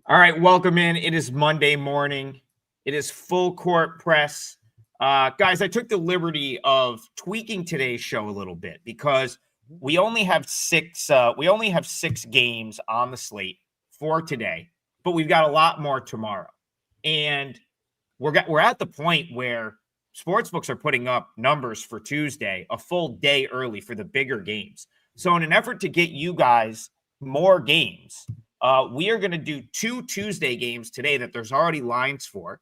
All right, welcome in. It is Monday morning. It is full court press. Guys, I took the liberty of tweaking today's show a little bit because we only have six games on the slate for today, but we've got a lot more tomorrow. And we're at the point where sportsbooks are putting up numbers for Tuesday a full day early for the bigger games. So in an effort to get you guys more games, we are going to do 2 Tuesday games today that there's already lines for.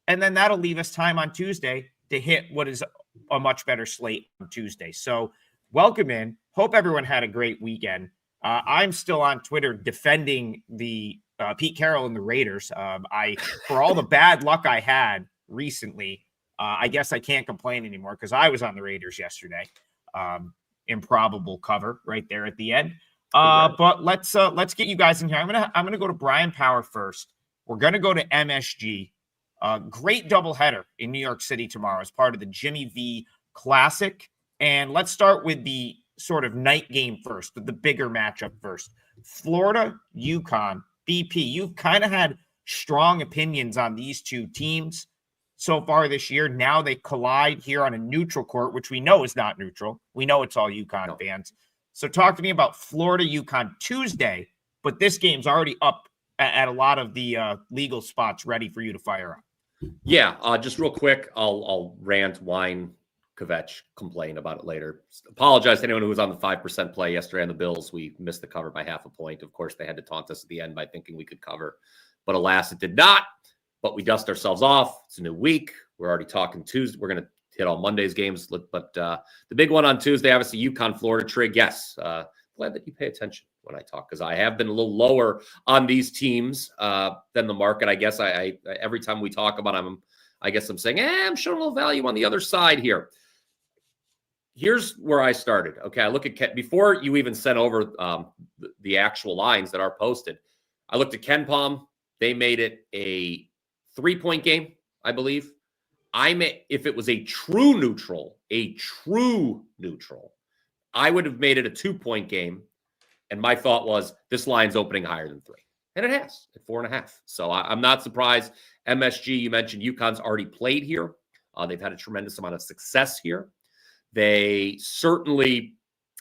And then that'll leave us time on Tuesday to hit what is a much better slate on Tuesday. So welcome in. Hope everyone had a great weekend. I'm still on Twitter defending the Pete Carroll and the Raiders. For all the bad luck I had recently, I guess I can't complain anymore because I was on the Raiders yesterday. Improbable cover right there at the end. But let's get you guys in here. I'm gonna go to Brian Power first. We're gonna go to MSG. Great doubleheader in New York City tomorrow as part of the Jimmy V Classic. And let's start with the sort of night game first, with the bigger matchup first. Florida, UConn, BP. You've kind of had strong opinions on these two teams so far this year. Now they collide here on a neutral court, which we know is not neutral. We know it's all UConn fans. So talk to me about Florida, UConn Tuesday, but this game's already up at a lot of the legal spots ready for you to fire up. Yeah, just real quick, I'll rant, whine, kvetch, complain about it later. Apologize to anyone who was on the 5% play yesterday on the Bills. We missed the cover by half a point. Of course, they had to taunt us at the end by thinking we could cover, but alas, it did not. But we dust ourselves off. It's a new week. We're already talking Tuesday. We're going to hit all Monday's games, but the big one on Tuesday, obviously, UConn, Florida, Trig. Yes, glad that you pay attention when I talk because I have been a little lower on these teams than the market. I guess I every time we talk about them, I guess I'm saying, I'm showing a little value on the other side here. Here's where I started. Okay, I look at before you even sent over the actual lines that are posted. I looked at KenPom. They made it a 3-point game, I believe. If it was a true neutral, I would have made it a 2-point game. And my thought was this line's opening higher than 3. And it has at 4.5. So I'm not surprised. MSG, you mentioned UConn's already played here. They've had a tremendous amount of success here. They certainly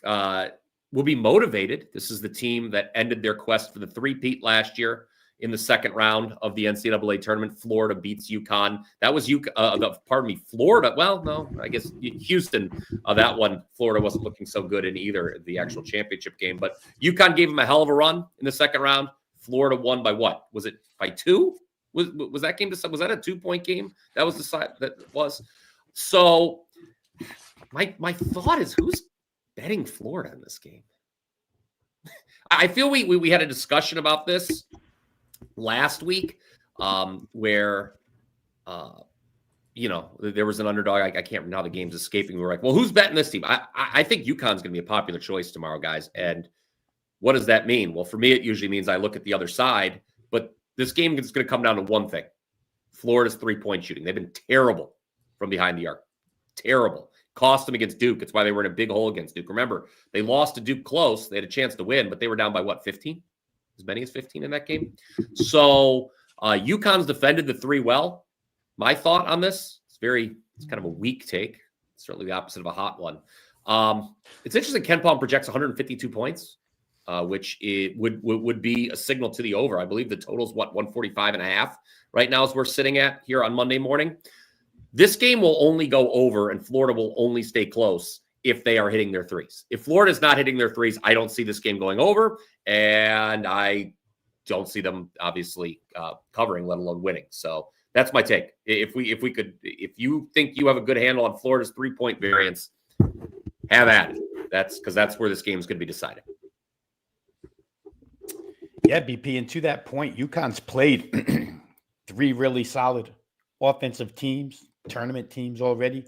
will be motivated. This is the team that ended their quest for the three-peat last year. In the second round of the NCAA tournament, Florida beats UConn. That was Florida. Well, no, I guess Houston. That one, Florida wasn't looking so good in either the actual championship game. But UConn gave them a hell of a run in the second round. Florida won by what? Was it by 2? Was that game? Was that a 2-point game? That was the side that was. So my thought is, who's betting Florida in this game? I feel we had a discussion about this last week where there was an underdog. I can't remember how the game's escaping. We were like, well, who's betting this team? I think UConn's going to be a popular choice tomorrow, guys. And what does that mean? Well, for me, it usually means I look at the other side. But this game is going to come down to one thing. Florida's 3-point shooting. They've been terrible from behind the arc. Terrible. Cost them against Duke. It's why they were in a big hole against Duke. Remember, they lost to Duke close. They had a chance to win, but they were down by what, 15? As many as 15 in that game. So UConn's defended the 3 well. My thought on this, it's kind of a weak take. It's certainly the opposite of a hot one. It's interesting. KenPom projects 152 points, which it would be a signal to the over. I believe the total's 145.5 right now as we're sitting at here on Monday morning. This game will only go over and Florida will only stay close if they are hitting their threes. If Florida's not hitting their threes, I don't see this game going over, and I don't see them obviously covering, let alone winning. So that's my take. If you think you have a good handle on Florida's 3-point variance, have at it. That's where this game is going to be decided. Yeah, BP, and to that point, UConn's played 3 really solid offensive teams, tournament teams already.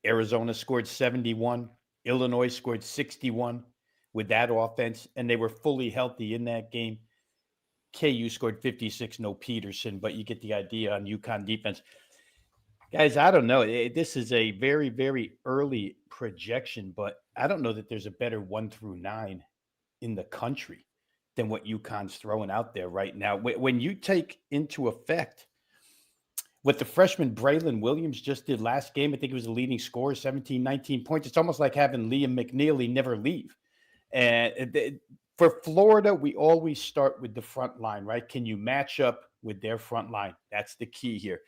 Arizona scored 71. Illinois scored 61 with that offense, and they were fully healthy in that game. KU scored 56, no Peterson, but you get the idea on UConn defense. Guys, I don't know. This is a very, very early projection, but I don't know that there's a better 1 through 9 in the country. than what UConn's throwing out there right now. When you take into effect what the freshman Braylon Williams just did last game, I think he was the leading scorer, 17, 19 points. It's almost like having Liam McNeely never leave. And for Florida, we always start with the front line, right? Can you match up with their front line? That's the key here.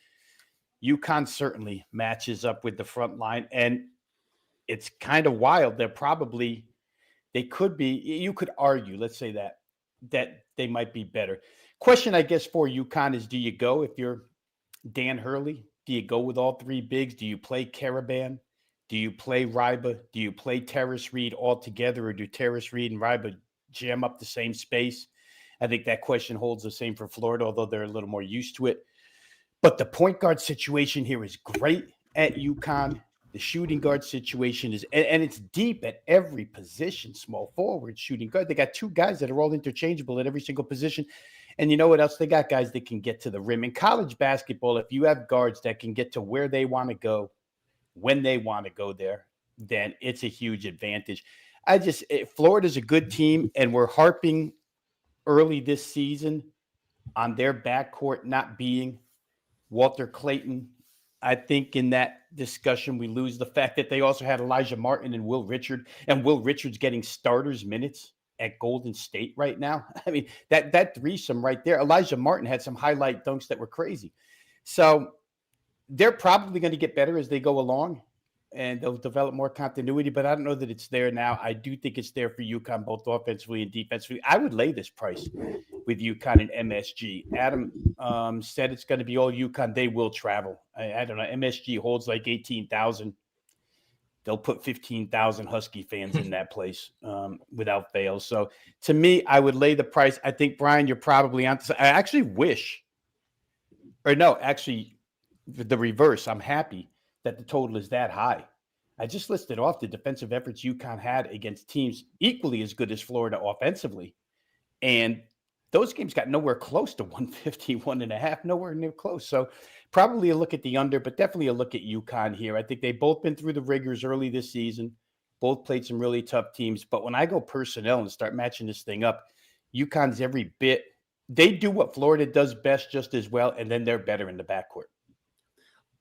UConn certainly matches up with the front line, and it's kind of wild. They could be, you could argue, let's say that they might be better. Question, I guess, for UConn is, do you go, if you're Dan Hurley, do you go with all three bigs? Do you play Caravan? Do you play Ryba? Do you play Terrace Reed all together, or do Terrace Reed and Ryba jam up the same space? I think that question holds the same for Florida, although they're a little more used to it. But the point guard situation here is great at UConn. The shooting guard situation is, and it's deep at every position, small forward, shooting guard. They got two guys that are all interchangeable at every single position. And you know what else? They got guys that can get to the rim. In college basketball, if you have guards that can get to where they want to go, when they want to go there, then it's a huge advantage. Florida's a good team, and we're harping early this season on their backcourt not being Walter Clayton. I think in that discussion, we lose the fact that they also had Elijah Martin and Will Richard, and Will Richard's getting starters minutes at Golden State right now. I mean, that threesome right there, Elijah Martin had some highlight dunks that were crazy. So they're probably going to get better as they go along, and they'll develop more continuity, but I don't know that it's there now. I do think it's there for UConn, both offensively and defensively. I would lay this price with UConn and MSG. Adam said it's going to be all UConn. They will travel. I don't know. MSG holds like 18,000. They'll put 15,000 Husky fans in that place without fail. So to me, I would lay the price. I think, Brian, you're probably on. I actually wish, or no, actually the reverse. I'm happy that the total is that high. I just listed off the defensive efforts UConn had against teams equally as good as Florida offensively. And those games got nowhere close to 151.5, nowhere near close. So probably a look at the under, but definitely a look at UConn here. I think they've both been through the rigors early this season, both played some really tough teams. But when I go personnel and start matching this thing up, UConn's every bit. They do what Florida does best just as well, and then they're better in the backcourt.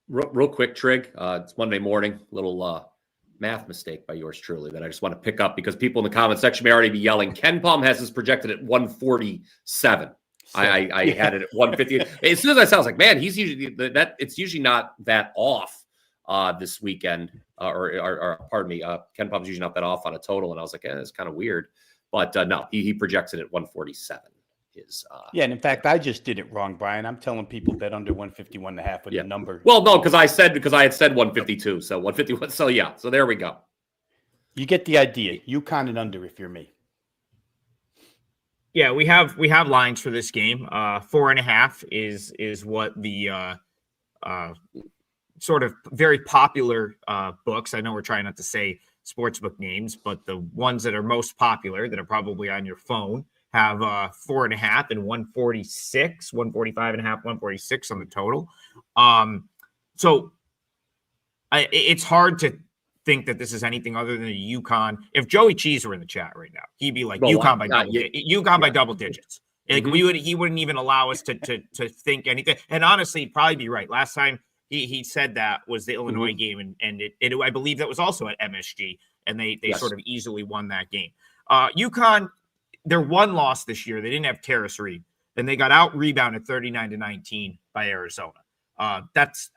Real quick, Trig. It's Monday morning. Little math mistake by yours truly that I just want to pick up because people in the comment section may already be yelling. Ken Palm has this projected at 147. I had it at 150. As soon as I saw, I was like, man, he's usually it's usually not that off this weekend. Or pardon me, Ken Palm's usually not that off on a total, and I was like, it's kind of weird. But no, he projects it at 147. And in fact, I just did it wrong, Brian. I'm telling people bet under 151.5 with the number. Well, no, because I had said 152, so 151. So yeah, so there we go. You get the idea. UConn and under if you're me. Yeah, we have lines for this game. 4.5 is what the sort of very popular books. I know we're trying not to say sportsbook names, but the ones that are most popular that are probably on your phone have 4.5 and 146, 145.5, 146 on the total. So it's hard to think that this is anything other than a UConn. If Joey Cheese were in the chat right now, he'd be like UConn by double digits. Like he wouldn't even allow us to think anything. And honestly, he'd probably be right. Last time he said that was the Illinois game, and it I believe that was also at MSG, and they sort of easily won that game. UConn, their one loss this year, they didn't have Terrace Reed, and they got out rebounded 39-19 by Arizona. That's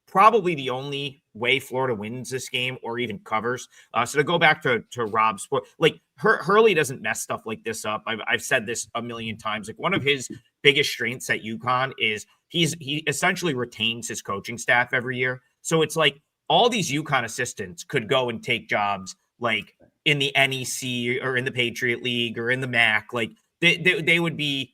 probably the only way Florida wins this game or even covers. So to go back to Rob's point, like Hurley doesn't mess stuff like this up. I've said this a million times. Like one of his biggest strengths at UConn is he essentially retains his coaching staff every year. So it's like all these UConn assistants could go and take jobs like in the NEC or in the Patriot League or in the MAC. Like they would be,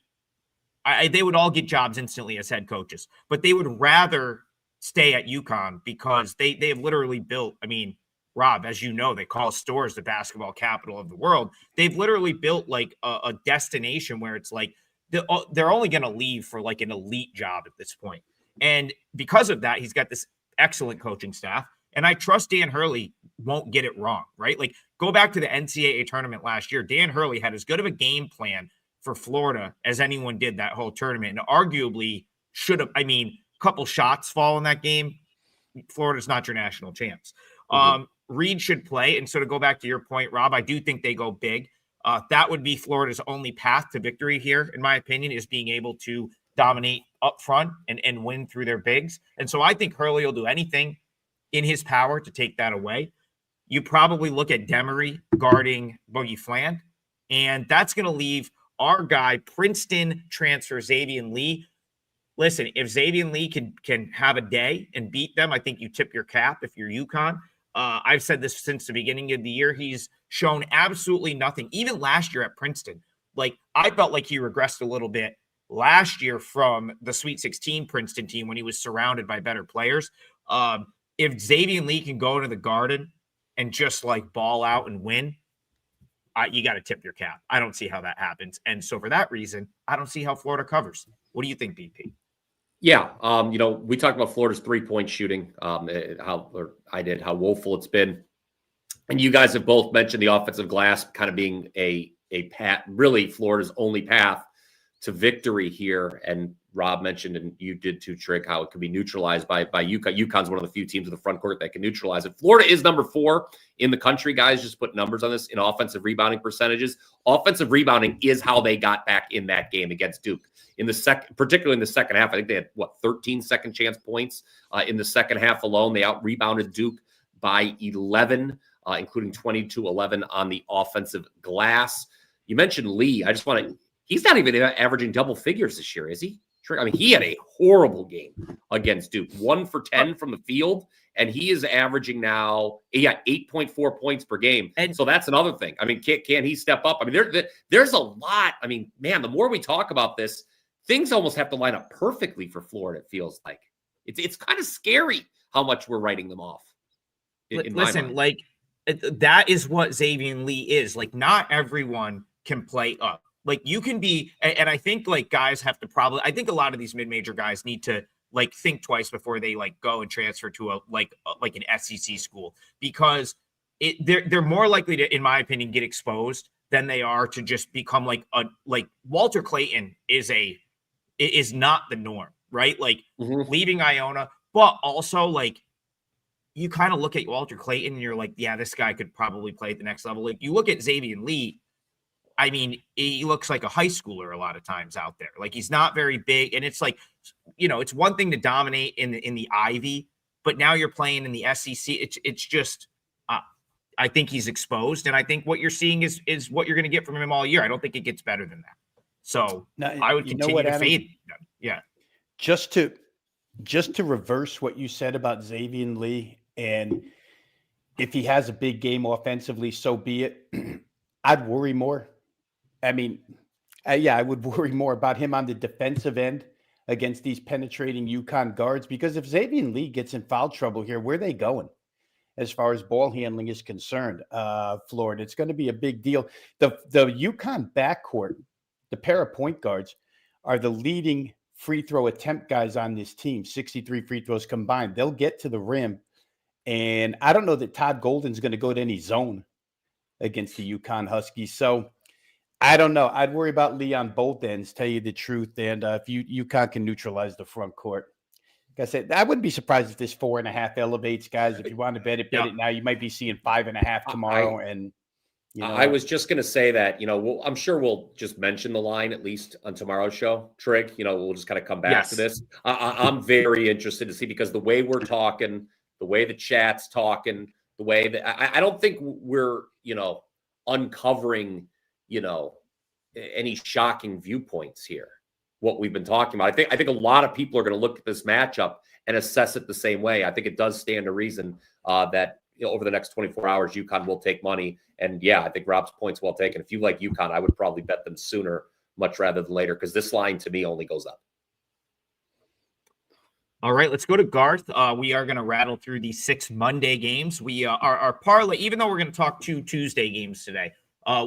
they would all get jobs instantly as head coaches, but they would rather stay at UConn because they have literally built, I mean, Rob, as you know, they call Storrs the basketball capital of the world. They've literally built like a destination where it's like they're only going to leave for like an elite job at this point. And because of that, he's got this excellent coaching staff. And I trust Dan Hurley won't get it wrong, right? Like go back to the NCAA tournament last year. Dan Hurley had as good of a game plan for Florida as anyone did that whole tournament. And arguably should have, a couple shots fall in that game. Florida's not your national champs. Reed should play. And so to go back to your point, Rob, I do think they go big. That would be Florida's only path to victory here, in my opinion, is being able to dominate up front and win through their bigs. And so I think Hurley will do anything in his power to take that away. You probably look at Demery guarding Boogie Fland, and that's going to leave our guy, Princeton transfer Xavier Lee. Listen, if Xavier Lee can have a day and beat them, I think you tip your cap if you're UConn. I've said this since the beginning of the year. He's shown absolutely nothing. Even last year at Princeton, I felt like he regressed a little bit last year from the Sweet 16 Princeton team when he was surrounded by better players. If Xavier Lee can go to the Garden and just ball out and win, you got to tip your cap. I don't see how that happens. And so for that reason, I don't see how Florida covers. What do you think, BP? Yeah. We talked about Florida's 3-point shooting, how woeful it's been. And you guys have both mentioned the offensive glass kind of being a path, really Florida's only path to victory here. And Rob mentioned, and you did too, Trick, how it could be neutralized by UConn. UConn's one of the few teams in the front court that can neutralize it. Florida is number 4 in the country, guys. Just put numbers on this in offensive rebounding percentages. Offensive rebounding is how they got back in that game against Duke. Particularly in the second half, I think they had 13 second chance points in the second half alone. They out rebounded Duke by 11, including 22-11 on the offensive glass. You mentioned Lee. He's not even averaging double figures this year, is he? He had a horrible game against Duke. 1 for 10 from the field, and he is averaging now 8.4 points per game. And so that's another thing. Can he step up? There's a lot. The more we talk about this, things almost have to line up perfectly for Florida, it feels like. It's kind of scary how much we're writing them off. That is what Xavier Lee is. Not everyone can play up. You can be, and I think guys have to I think a lot of these mid-major guys need to think twice before they go and transfer to an SEC school, because they're more likely to, in my opinion, get exposed than they are to just become Walter Clayton is not the norm, right? Leaving Iona, but also you kind of look at Walter Clayton and you're yeah, this guy could probably play at the next level. You look at Xavier Lee, he looks like a high schooler a lot of times out there. He's not very big, and it's it's one thing to dominate in the Ivy, but now you're playing in the SEC. It's just I think he's exposed, and I think what you're seeing is what you're going to get from him all year. I don't think it gets better than that. So now, I would continue to fade. Yeah. Just to reverse what you said about Xavier Lee, and if he has a big game offensively, so be it. I'd worry more. I would worry more about him on the defensive end against these penetrating UConn guards, because if Xavier Lee gets in foul trouble here, where are they going as far as ball handling is concerned? Florida, it's going to be a big deal. The UConn backcourt, the pair of point guards, are the leading free throw attempt guys on this team, 63 free throws combined. They'll get to the rim, and I don't know that Todd Golden's going to go to any zone against the UConn Huskies. So I don't know. I'd worry about Lee on both ends, tell you the truth. And if UConn can neutralize the front court, like I said, I wouldn't be surprised if this 4.5 elevates, guys. If you want to bet it now. You might be seeing 5.5 tomorrow. I was just going to say that, I'm sure we'll just mention the line at least on tomorrow's show, Trig. We'll just kind of come back to this. I'm very interested to see, because the way we're talking, the way the chat's talking, the way that I don't think we're, uncovering, any shocking viewpoints here, what we've been talking about. I think a lot of people are going to look at this matchup and assess it the same way. I think it does stand to reason that over the next 24 hours, UConn will take money. And yeah, I think Rob's point's well taken. If you like UConn, I would probably bet them sooner, much rather than later, because this line to me only goes up. All right, let's go to Garth. We are going to rattle through the 6 Monday games. We our parlay, even though we're going to talk 2 Tuesday games today,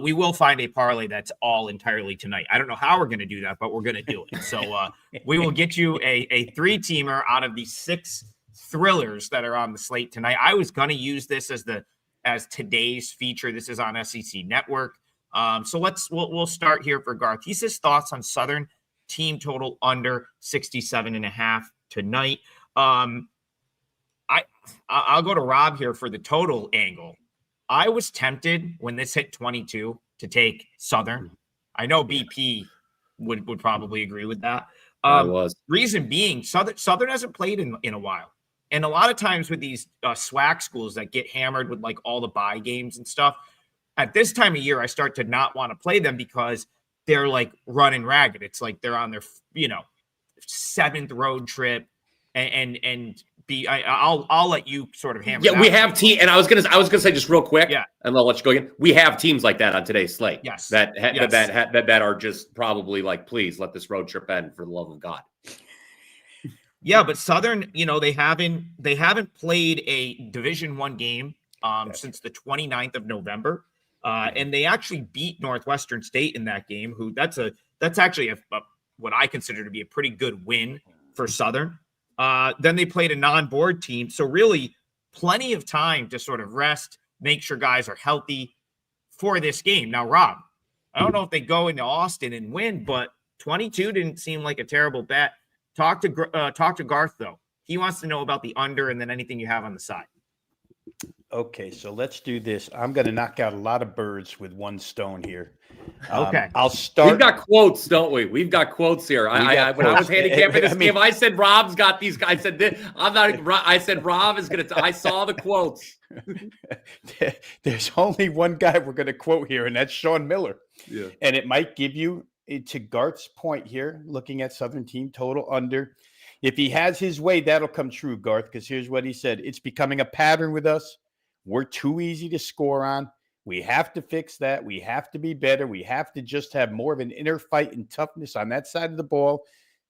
we will find a parlay that's all entirely tonight. I don't know how we're going to do that, but we're going to do it. So we will get you a 3-teamer out of the 6 thrillers that are on the slate tonight. I was going to use this as today's feature. This is on SEC Network. So we'll start here for Garth. He says thoughts on Southern team total under 67.5 tonight. I'll go to Rob here for the total angle. I was tempted when this hit 22 to take Southern. I know BP would probably agree with that. I was. Reason being, Southern hasn't played in a while. And a lot of times with these SWAC schools that get hammered with like all the bye games and stuff, at this time of year, I start to not want to play them because they're like running ragged. It's like they're on their, 7th road trip and I'll let you sort of hammer. Yeah, we have team, and I was gonna say just real quick, yeah, and I'll let you go again. We have teams like that on today's slate. Yes, that are just probably like, please let this road trip end for the love of God. Yeah, but Southern, they haven't played a Division I game since the 29th of November, and they actually beat Northwestern State in that game. That's actually what I consider to be a pretty good win for Southern. Then they played a non-board team. So really plenty of time to sort of rest, make sure guys are healthy for this game. Now, Rob, I don't know if they go into Austin and win, but 22 didn't seem like a terrible bet. Talk to Garth, though. He wants to know about the under and then anything you have on the side. Okay, so let's do this. I'm going to knock out a lot of birds with one stone here. Okay. I'll start. We've got quotes, don't we? We've got quotes here. When I was handicapping this game, I said Rob's got these guys. I said this. I said Rob is going to. I saw the quotes. There's only one guy we're going to quote here, and that's Sean Miller. Yeah. And it might give you, to Garth's point here, looking at Southern team total under. If he has his way, that'll come true, Garth, because here's what he said. It's becoming a pattern with us. We're too easy to score on. We have to fix that. We have to be better. We have to just have more of an inner fight and toughness on that side of the ball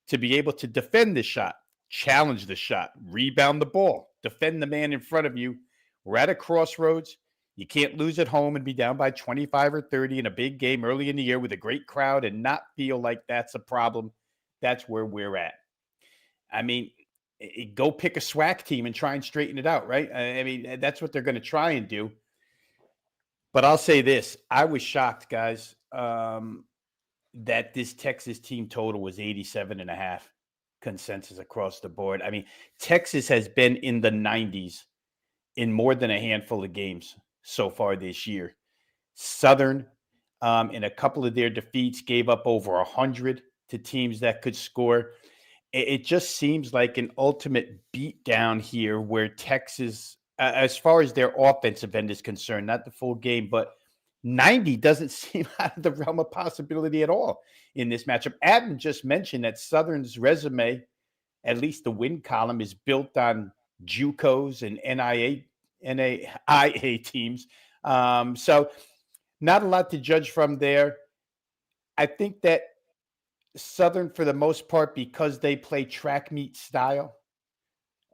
to be able to defend the shot, challenge the shot, rebound the ball, defend the man in front of you. We're at a crossroads. You can't lose at home and be down by 25 or 30 in a big game early in the year with a great crowd and not feel like that's a problem. That's where we're at. I mean, go pick a SWAC team and try and straighten it out, right? I mean, that's what they're going to try and do. But I'll say this. I was shocked, guys, that this Texas team total was 87.5 consensus across the board. I mean, Texas has been in the 90s in more than a handful of games so far this year. Southern, in a couple of their defeats, gave up over 100 to teams that could score. It just seems like an ultimate beatdown here where Texas, as far as their offensive end is concerned, not the full game, but 90 doesn't seem out of the realm of possibility at all in this matchup. Adam just mentioned that Southern's resume, at least the win column, is built on JUCOs and NAIA teams. So not a lot to judge from there. I think that Southern, for the most part, because they play track meet style,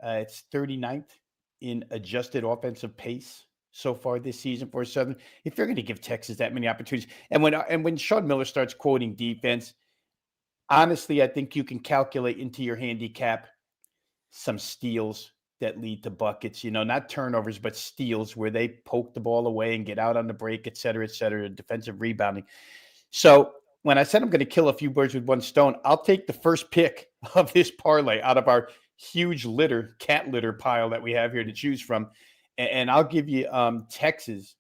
it's 39th in adjusted offensive pace so far this season for Southern. If you're going to give Texas that many opportunities, and when Sean Miller starts quoting defense, honestly, I think you can calculate into your handicap some steals that lead to buckets, not turnovers, but steals where they poke the ball away and get out on the break, et cetera, defensive rebounding. So when I said I'm going to kill a few birds with one stone, I'll take the first pick of this parlay out of our huge cat litter pile that we have here to choose from. And I'll give you Texas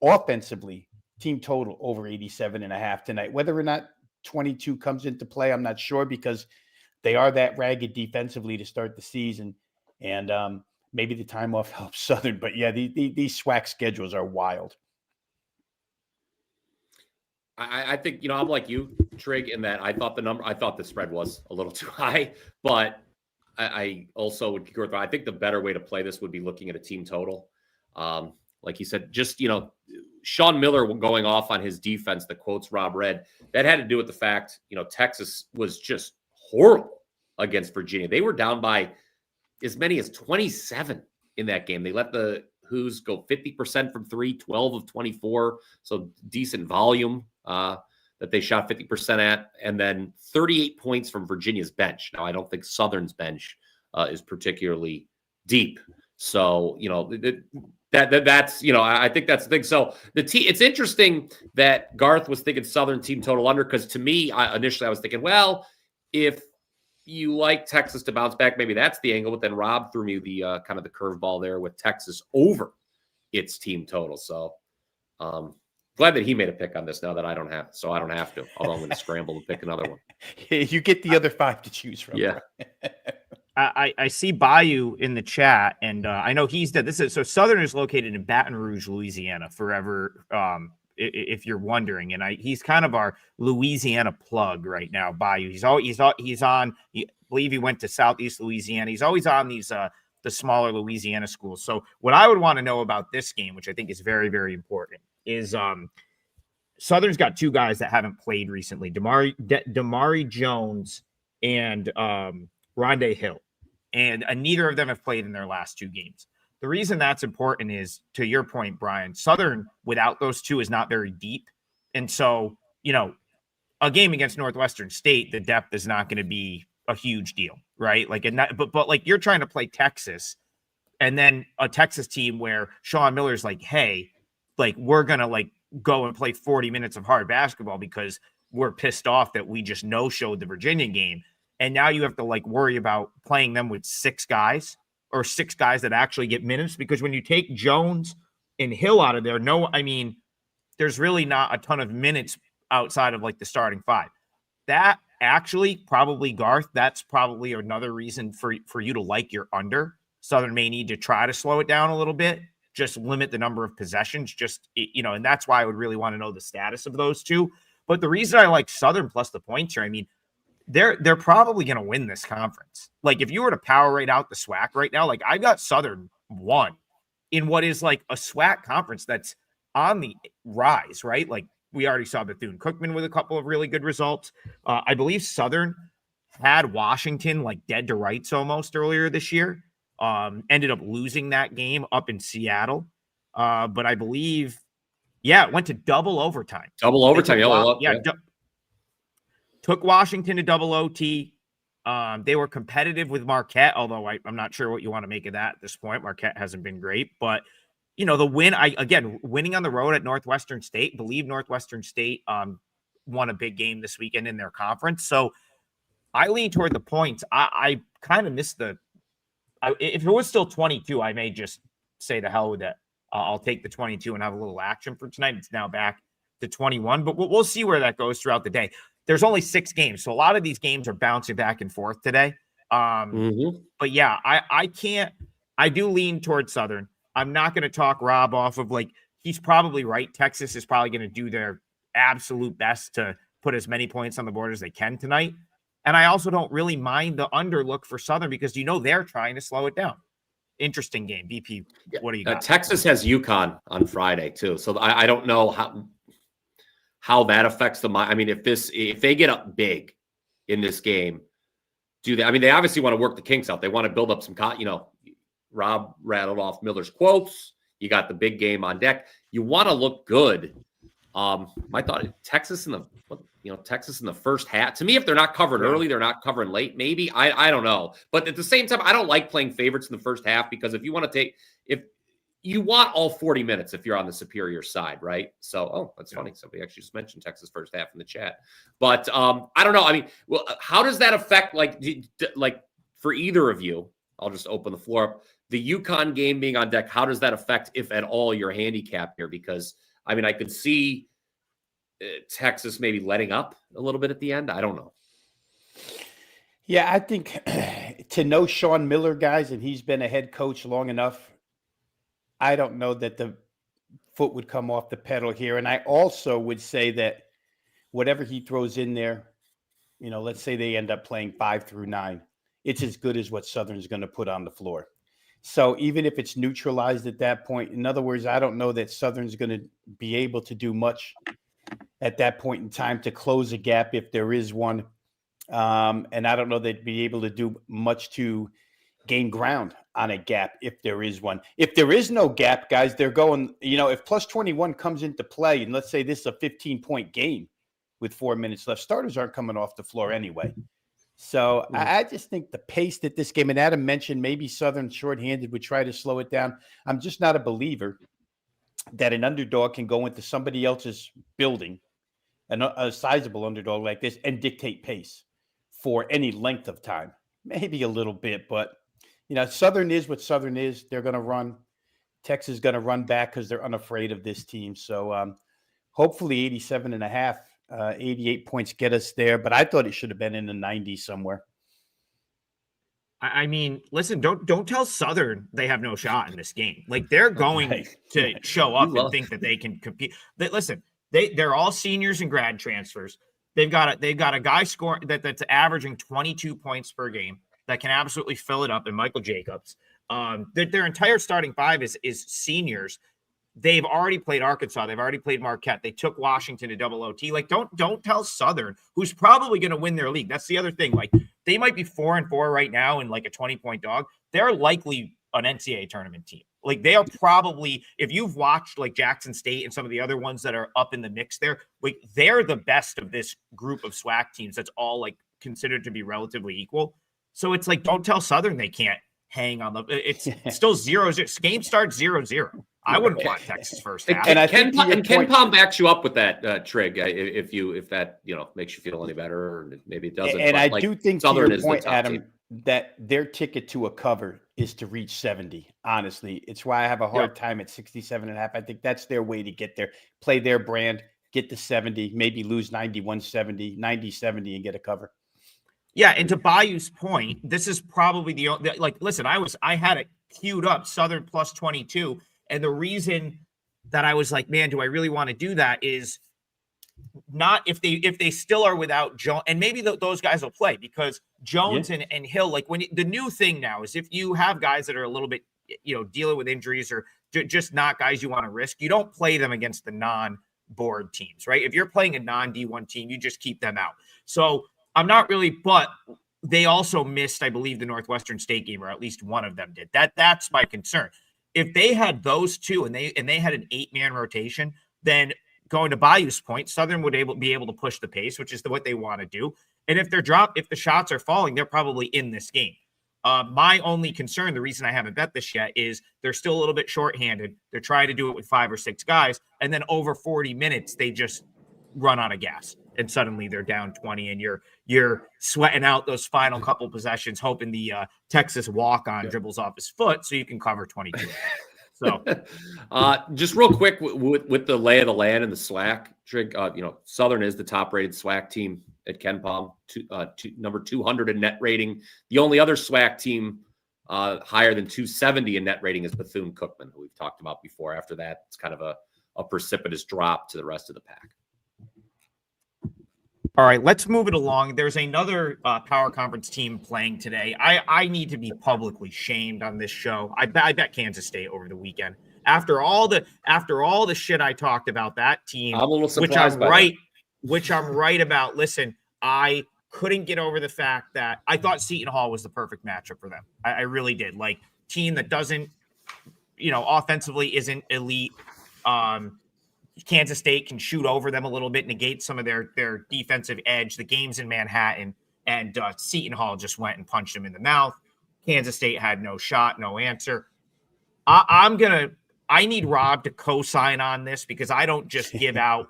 offensively team total over 87.5 tonight. Whether or not 22 comes into play, I'm not sure, because they are that ragged defensively to start the season. And maybe the time off helps Southern. But yeah, these SWAC schedules are wild. I think, I'm like you, Trig, in that I thought the spread was a little too high, but I also would concur with that. I think the better way to play this would be looking at a team total. Like you said, just, Sean Miller going off on his defense, the quotes Rob read, that had to do with the fact, Texas was just horrible against Virginia. They were down by as many as 27 in that game. They let the Hoos go 50% from three, 12 of 24. So decent volume that they shot 50% at, and then 38 points from Virginia's bench. Now, I don't think Southern's bench is particularly deep. So, That's I think that's the thing. So it's interesting that Garth was thinking Southern team total under, because to me, initially I was thinking, well, if you like Texas to bounce back, maybe that's the angle. But then Rob threw me the kind of the curveball there with Texas over its team total. So glad that he made a pick on this now that I don't have to. Although I'm going to scramble to pick another one. You get the other 5 to choose from. Yeah. I see Bayou in the chat, and I know he's dead. So Southern is located in Baton Rouge, Louisiana, forever. If you're wondering, and he's kind of our Louisiana plug right now. Bayou, he's on. I believe he went to Southeast Louisiana. He's always on these the smaller Louisiana schools. So what I would want to know about this game, which I think is very, very important, is Southern's got 2 guys that haven't played recently: Damari Jones and Rondé Hill. And neither of them have played in their last 2 games. The reason that's important is, to your point, Brian, Southern without those 2 is not very deep. And so, a game against Northwestern State, the depth is not going to be a huge deal, right? Like, but like, you're trying to play Texas, and then a Texas team where Sean Miller's like, hey, like, we're going to like go and play 40 minutes of hard basketball because we're pissed off that we just no-showed the Virginia game. And now you have to like worry about playing them with 6 guys, or 6 guys that actually get minutes, because when you take Jones and Hill out of there, there's really not a ton of minutes outside of like the starting 5. That actually probably, Garth, that's probably another reason for you to like your under. Southern may need to try to slow it down a little bit, just limit the number of possessions, and that's why I would really want to know the status of those 2. But the reason I like Southern plus the points here, they're probably going to win this conference. Like, if you were to power rate out the SWAC right now, like, I got Southern 1 in what is like a SWAC conference that's on the rise, right? Like, we already saw Bethune-Cookman with a couple of really good results. I believe Southern had Washington like dead to rights almost earlier this year. Ended up losing that game up in Seattle. But I believe, it went to double overtime. Took Washington to double OT. They were competitive with Marquette, although I'm not sure what you want to make of that at this point. Marquette hasn't been great, but the win, winning on the road at Northwestern State, believe Northwestern State won a big game this weekend in their conference. So I lean toward the points. I kind of missed if it was still 22, I may just say the hell with it. I'll take the 22 and have a little action for tonight. It's now back to 21, but we'll see where that goes throughout the day. There's only 6 games, so a lot of these games are bouncing back and forth today. But yeah, I do lean towards Southern. I'm not going to talk Rob off of, like, he's probably right. Texas is probably going to do their absolute best to put as many points on the board as they can tonight. And I also don't really mind the underlook for Southern, because they're trying to slow it down. Interesting game. BP, what do you got? Texas has UConn on Friday too, so I don't know how that affects them. If they get up big in this game, they obviously want to work the kinks out. They want to build up some, Rob rattled off Miller's quotes. You got the big game on deck. You want to look good. My thought, Texas in the first half. To me, if they're not covering early, they're not covering late. Maybe I don't know. But at the same time, I don't like playing favorites in the first half, because if you want all 40 minutes if you're on the superior side, right? So, that's funny. Somebody actually just mentioned Texas first half in the chat. But I don't know. How does that affect, like for either of you? I'll just open the floor up. The UConn game being on deck, how does that affect, if at all, your handicap here? Because, I could see Texas maybe letting up a little bit at the end. I don't know. Yeah, I think to know Sean Miller, guys, and he's been a head coach long enough, I don't know that the foot would come off the pedal here. And I also would say that whatever he throws in there, let's say they end up playing 5 through 9, it's as good as what Southern's going to put on the floor. So even if it's neutralized at that point, in other words, I don't know that Southern's going to be able to do much at that point in time to close a gap if there is one. And I don't know they'd be able to do much to gain ground on a gap if there is one. If there is no gap, guys, they're going, if plus 21 comes into play, and let's say this is a 15-point game with 4 minutes left, starters aren't coming off the floor anyway. So I just think the pace that this game, and Adam mentioned maybe Southern shorthanded would try to slow it down. I'm just not a believer that an underdog can go into somebody else's building, a sizable underdog like this, and dictate pace for any length of time. Maybe a little bit, but Southern is what Southern is. They're going to run. Texas is going to run back because they're unafraid of this team. So hopefully 87.5, 88 points get us there. But I thought it should have been in the 90s somewhere. I mean, listen, don't tell Southern they have no shot in this game. Like, they're going to show up and think that they can compete. Listen, they're all seniors and grad transfers. They've got a guy scoring that's averaging 22 points per game that can absolutely fill it up, in Michael Jacobs. Their entire starting five is seniors. They've already played Arkansas. They've already played Marquette. They took Washington to double OT. Like, don't tell Southern, who's probably going to win their league. That's the other thing. Like, they might be 4-4 right now and like a 20-point dog. They're likely an NCAA tournament team. Like, they are probably, if you've watched like Jackson State and some of the other ones that are up in the mix there, like, they're the best of this group of SWAC teams that's all like considered to be relatively equal. So it's like, don't tell Southern they can't hang on it's still 0-0. Game starts 0-0. I wouldn't want Texas first half. And Ken Palm backs you up with that, Trig. If that makes you feel any better, or maybe it doesn't. And but I do think, Southern to your point, Adam, team, that their ticket to a cover is to reach 70. Honestly, it's why I have a hard time at 67.5. I think that's their way to get there. Play their brand, get to 70, maybe lose 91-70, 90-70, and get a cover. Yeah, and to Bayou's point, this is probably listen, I had it queued up, Southern plus 22. And the reason that I was like, man, do I really want to do that is not if they still are without Jones, and maybe those guys will play, because Jones and Hill, like, the new thing now is if you have guys that are a little bit, dealing with injuries or just not guys you want to risk, you don't play them against the non-board teams, right? If you're playing a non-D1 team, you just keep them out. So I'm not really, but they also missed, I believe, the Northwestern State game, or at least one of them did. That's my concern. If they had those two and they had an 8-man rotation, then going to Bayou's point, Southern would be able to push the pace, which is what they want to do. And if the shots are falling, they're probably in this game. My only concern, the reason I haven't bet this yet, is they're still a little bit shorthanded. They're trying to do it with 5 or 6 guys, and then over 40 minutes, they just run out of gas, and suddenly they're down 20, and you're sweating out those final couple possessions, hoping the Texas walk-on dribbles off his foot so you can cover 22. So, just real quick with the lay of the land and the SWAC, Trig, Southern is the top-rated SWAC team at Ken Palm, number 200 in net rating. The only other SWAC team higher than 270 in net rating is Bethune-Cookman, who we've talked about before. After that, it's kind of a precipitous drop to the rest of the pack. All right, let's move it along. There's another power conference team playing today. I need to be publicly shamed on this show. I bet Kansas State over the weekend. After all the shit I talked about that team, I'm a little surprised which I'm right about. Listen, I couldn't get over the fact that I thought Seton Hall was the perfect matchup for them. I really did. Like, team that doesn't, offensively isn't elite. Kansas State can shoot over them a little bit, negate some of their defensive edge. The game's in Manhattan, and Seton Hall just went and punched him in the mouth. Kansas State had no shot, no answer. I need Rob to co-sign on this, because I don't just give out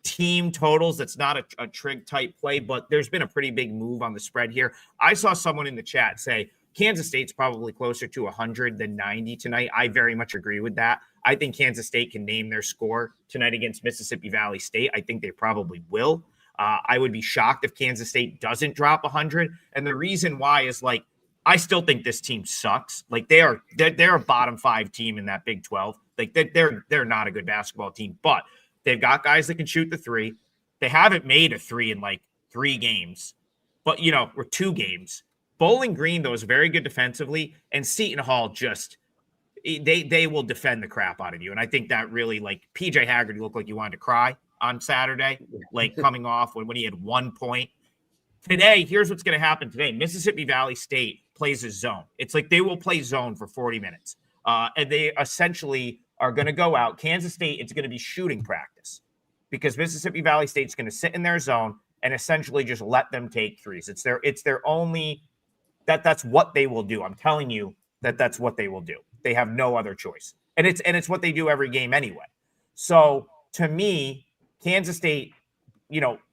team totals. That's not a trig type play, but there's been a pretty big move on the spread here. I saw someone in the chat say Kansas State's probably closer to 100 than 90 tonight. I very much agree with that. I think Kansas State can name their score tonight against Mississippi Valley State. I think they probably will. I would be shocked if Kansas State doesn't drop 100. And the reason why is, like, I still think this team sucks. Like, they're a bottom 5 team in that Big 12. Like, they're not a good basketball team, but they've got guys that can shoot the 3. They haven't made a 3 in like 3 games, but or 2 games. Bowling Green, though, is very good defensively, and Seton Hall just they will defend the crap out of you. And I think that really, like, PJ Haggerty looked like he wanted to cry on Saturday, like coming off when he had 1 point. Today, here's what's going to happen today. Mississippi Valley State plays a zone. It's like they will play zone for 40 minutes. And they essentially are going to go out. Kansas State, it's going to be shooting practice, because Mississippi Valley State's going to sit in their zone and essentially just let them take threes. It's their only that's what they will do. I'm telling you that's what they will do. They have no other choice. And it's what they do every game anyway. So to me, Kansas State,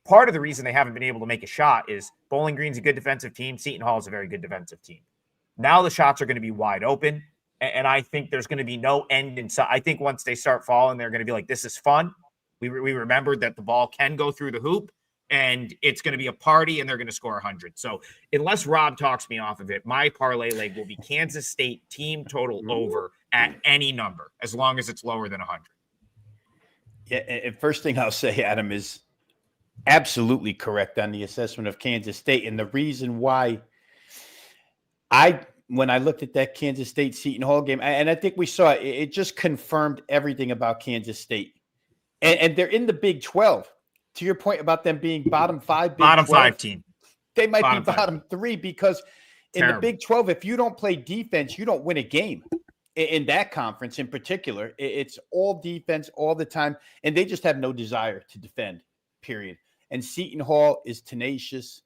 part of the reason they haven't been able to make a shot is Bowling Green's a good defensive team. Seton Hall is a very good defensive team. Now the shots are going to be wide open. And I think there's going to be no end in sight. I think once they start falling, they're going to be like, this is fun. We remembered that the ball can go through the hoop and it's going to be a party and they're going to score 100. So unless Rob talks me off of it, my parlay leg will be Kansas State team total over at any number, as long as it's lower than 100. Yeah. And first thing I'll say, Adam, is absolutely correct on the assessment of Kansas State. And the reason why when I looked at that Kansas State Seton Hall game, and I think we saw it just confirmed everything about Kansas State. And they're in the Big 12. To your point about them being bottom 5, bottom 5 team. They might be bottom 3 because in Terrible. the Big 12, if you don't play defense, you don't win a game. In that conference in particular, it's all defense all the time, and they just have no desire to defend, period. And Seton Hall is tenacious.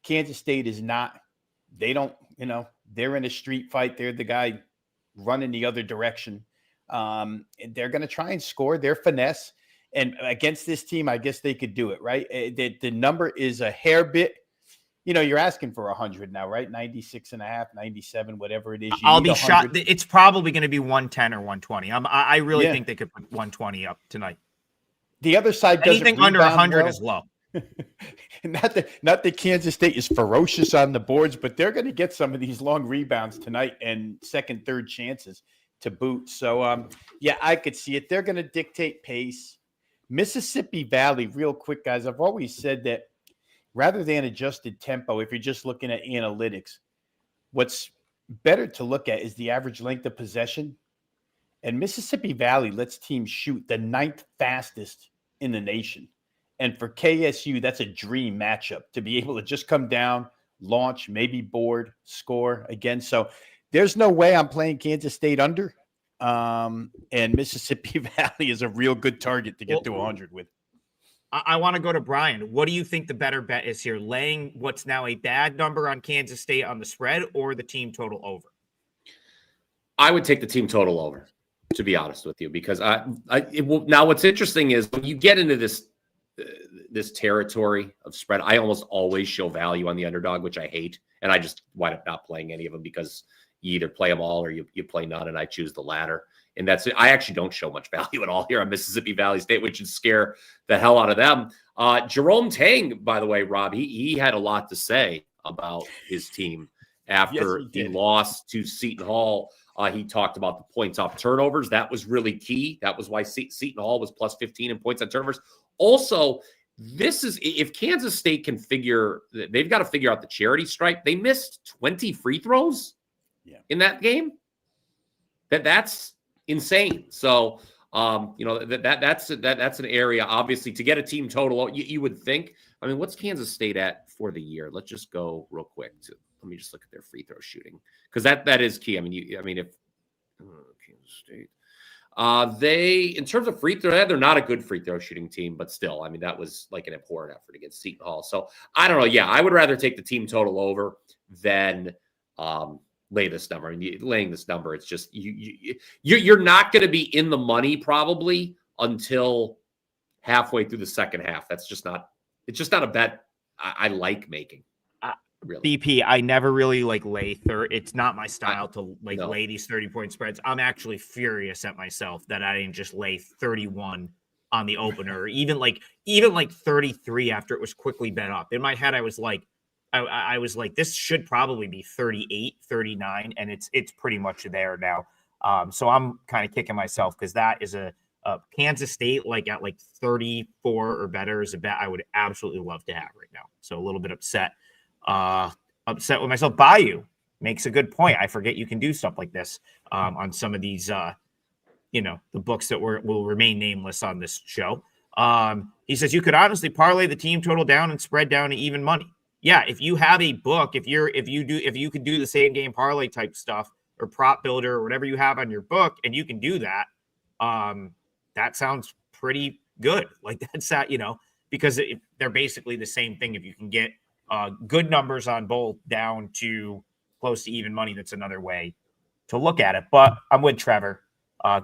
Kansas State is not. They don't, they're in a street fight. They're the guy running the other direction. They're going to try and score. They're finesse. And against this team, I guess they could do it, right? The number is a hair bit. You're asking for 100 now, right? 96.5, 97, whatever it is. I'll be shocked. It's probably going to be 110 or 120. I really think they could put 120 up tonight. The other side doesn't anything under 100 is low. Not that Kansas State is ferocious on the boards, but they're going to get some of these long rebounds tonight and second, third chances to boot. So, I could see it. They're going to dictate pace. Mississippi Valley, real quick, guys. I've always said that rather than adjusted tempo, if you're just looking at analytics, what's better to look at is the average length of possession. And Mississippi Valley lets teams shoot the 9th fastest in the nation. And for KSU, that's a dream matchup to be able to just come down, launch, maybe board, score again. So there's no way I'm playing Kansas State under. And Mississippi Valley is a real good target to get to 100 with. I want to go to Brian. What do you think the better bet is here? Laying what's now a bad number on Kansas State on the spread or the team total over? I would take the team total over, to be honest with you, because now what's interesting is when you get into this territory of spread, I almost always show value on the underdog, which I hate. And I just wind up not playing any of them because you either play them all or you play none, and I choose the latter. And that's it. I actually don't show much value at all here on Mississippi Valley State, which would scare the hell out of them. Jerome Tang, by the way, Rob, he had a lot to say about his team after he lost to Seton Hall. He talked about the points off turnovers. That was really key. That was why Seton Hall was plus 15 in points on turnovers. Also, this is if Kansas State can they've got to figure out the charity stripe. They missed 20 free throws in that game. That's insane. So, that's an area, obviously, to get a team total. You would think. I mean, what's Kansas State at for the year? Let's just go real quick. Let me just look at their free throw shooting because that is key. I mean, if Kansas State, they in terms of free throw, they're not a good free throw shooting team, but still, I mean, that was like an abhorrent effort against Seton Hall. So I don't know. Yeah, I would rather take the team total over than lay this number. And laying this number, it's just you're not going to be in the money probably until halfway through the second half. It's just not a bet I like making. Really. BP, I never really lay it's not my style to lay these 30-point spreads. I'm actually furious at myself that I didn't just lay 31 on the opener, or even 33 after it was quickly bet up. In my head, I was like, this should probably be 38, 39, and it's pretty much there now. So I'm kind of kicking myself because that is a Kansas State at 34 or better is a bet I would absolutely love to have right now. So a little bit upset with myself. Bayou makes a good point. I forget you can do stuff like this on some of these, the books that will remain nameless on this show. He says you could honestly parlay the team total down and spread down to even money. Yeah, if you have a book, if you could do the same game parlay type stuff or prop builder or whatever you have on your book, and you can do that, that sounds pretty good. That's that, because they're basically the same thing. If you can get good numbers on both down to close to even money, that's another way to look at it. But I'm with Trevor.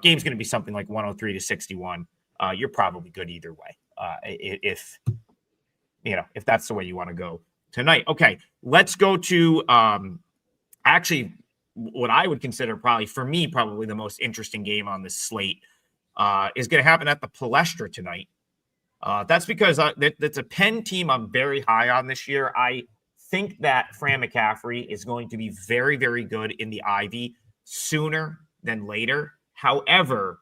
Game's going to be something like 103-61. You're probably good either way. If that's the way you want to go tonight. Okay, let's go to actually what I would consider probably the most interesting game on this slate is going to happen at the Palestra tonight. That's because that's a Penn team I'm very high on this year. I think that Fran McCaffrey is going to be very, very good in the Ivy sooner than later. However,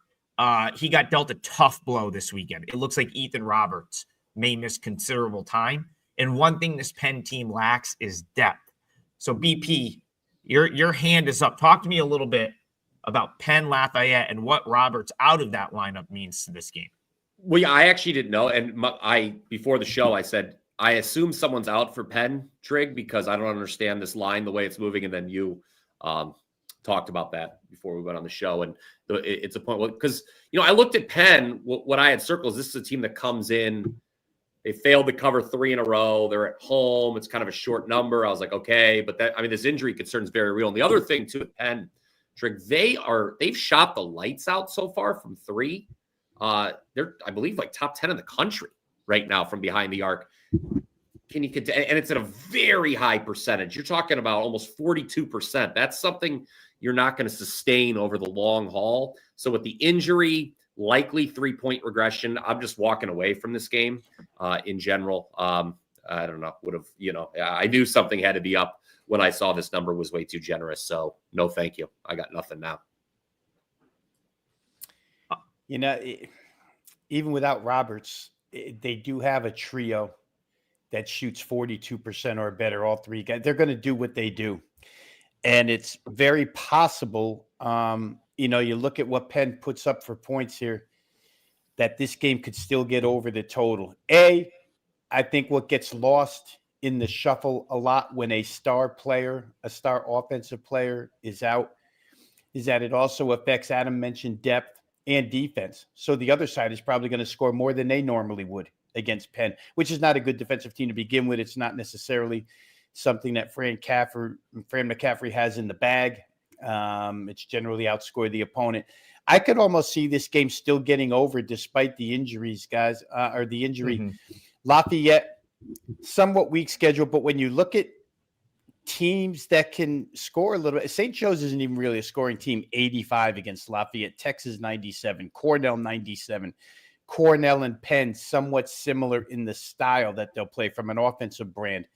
he got dealt a tough blow this weekend. It looks like Ethan Roberts may miss considerable time. And one thing this Penn team lacks is depth. So BP, your hand is up. Talk to me a little bit about Penn Lafayette and what Roberts out of that lineup means to this game. Well, yeah, I actually didn't know. And before the show, I said, I assume someone's out for Penn, Trig, because I don't understand this line, the way it's moving. And then you talked about that before we went on the show. And it's a point because, I looked at Penn, what I had circled is this is a team that comes in, they failed to cover 3 in a row. They're at home. It's kind of a short number. I was like, okay, but this injury concern is very real. And the other thing too, with Penn, Trig, they've shot the lights out so far from 3. They're, I believe, like top 10 in the country right now from behind the arc. And it's at a very high percentage. You're talking about almost 42%. That's something you're not going to sustain over the long haul. So with the injury, likely 3-point regression, I'm just walking away from this game in general. I don't know. I knew something had to be up when I saw this number was way too generous. So no, thank you. I got nothing now. Even without Roberts, they do have a trio that shoots 42% or better. All 3 guys, they're going to do what they do. And it's very possible, you look at what Penn puts up for points here, that this game could still get over the total. I think what gets lost in the shuffle a lot when a star offensive player is out, is that it also affects, Adam mentioned, depth and defense. So the other side is probably going to score more than they normally would against Penn, which is not a good defensive team to begin with. It's not necessarily something that Fran McCaffrey has in the bag. It's generally outscore the opponent. I could almost see this game still getting over despite the injuries, guys, or the injury. Mm-hmm. Lafayette, somewhat weak schedule, but when you look at teams that can score a little bit, St. Joe's isn't even really a scoring team. 85 against Lafayette, Texas 97, Cornell 97. Cornell and Penn somewhat similar in the style that they'll play from an offensive brand.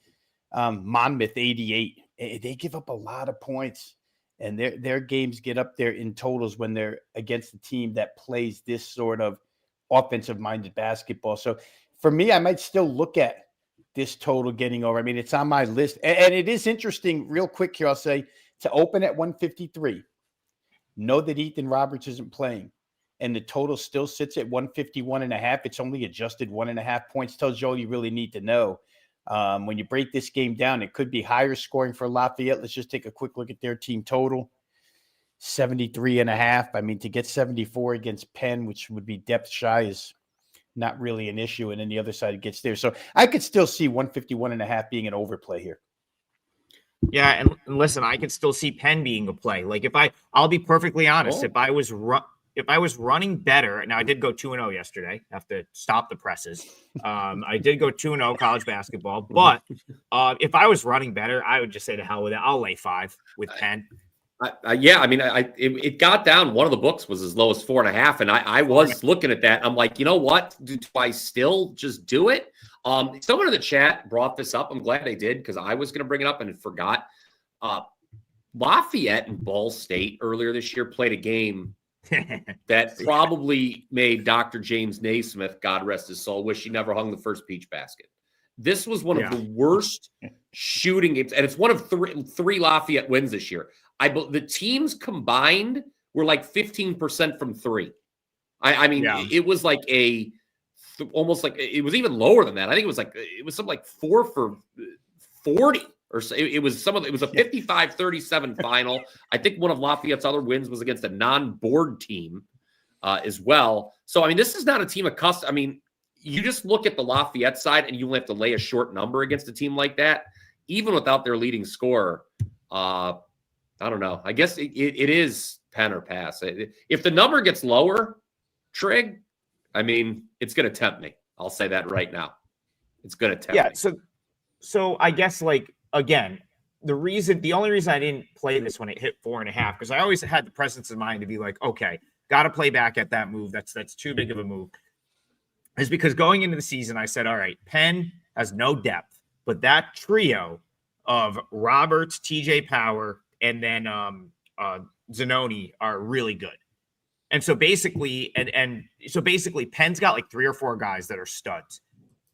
Monmouth 88. They give up a lot of points, and their games get up there in totals when they're against a team that plays this sort of offensive-minded basketball. So for me, I might still look at this total getting over. It's on my list. And it is interesting, real quick here, I'll say, to open at 153, know that Ethan Roberts isn't playing, and the total still sits at 151.5. It's only adjusted 1.5 points. Tells you all you really need to know. When you break this game down, it could be higher scoring for Lafayette. Let's just take a quick look at their team total. 73.5. To get 74 against Penn, which would be depth shy, is not really an issue. And then the other side gets there. So I could still see 151.5 being an overplay here. Yeah. And listen, I could still see Penn being a play. Like I'll be perfectly honest. If I was running better, now I did go 2-0 yesterday. I have to stop the presses. I did go 2-0 college basketball, but if I was running better, I would just say to hell with it. I'll lay 5 with Penn. It got down. One of the books was as low as 4.5, and I was looking at that. I'm like, you know what? Do I still just do it? Someone in the chat brought this up. I'm glad they did, because I was going to bring it up and forgot. Lafayette and Ball State earlier this year played a game that probably made Dr. James Naismith, God rest his soul, wish he never hung the first peach basket. This was one of the worst shooting games, and it's one of three Lafayette wins this year. The teams combined were like 15% from 3. It was like almost like it was even lower than that. I think it was something like 4 for 40 or so. It was a 55-37 final. I think one of Lafayette's other wins was against a non-board team as well. So this is not a team accustomed. you just look at the Lafayette side and you only have to lay a short number against a team like that, even without their leading scorer. I don't know. I guess it is pen or pass. If the number gets lower, Trig, I mean, it's going to tempt me. I'll say that right now. It's going to tempt me. So I guess, like, again, the only reason I didn't play this when it hit 4.5, because I always had the presence of mind to be like, okay, got to play back at that move. That's too big of a move. Is because going into the season, I said, all right, Penn has no depth, but that trio of Roberts, TJ Power, and then Zanoni are really good. And so basically, Penn's got like 3 or 4 guys that are studs.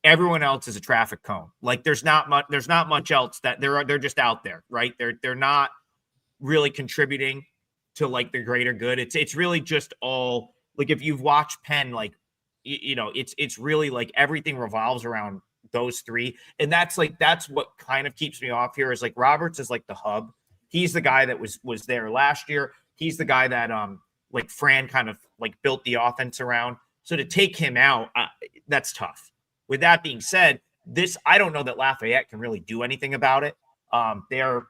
Everyone else is a traffic cone. Like there's not much else that they're just out there, right? They're not really contributing to like the greater good. It's really just all like, if you've watched Penn, like, it's really like everything revolves around those 3. And that's what kind of keeps me off here, is like Roberts is like the hub. He's the guy that was there last year. He's the guy that like Fran kind of like built the offense around. So to take him out, that's tough. With that being said, I don't know that Lafayette can really do anything about it. They're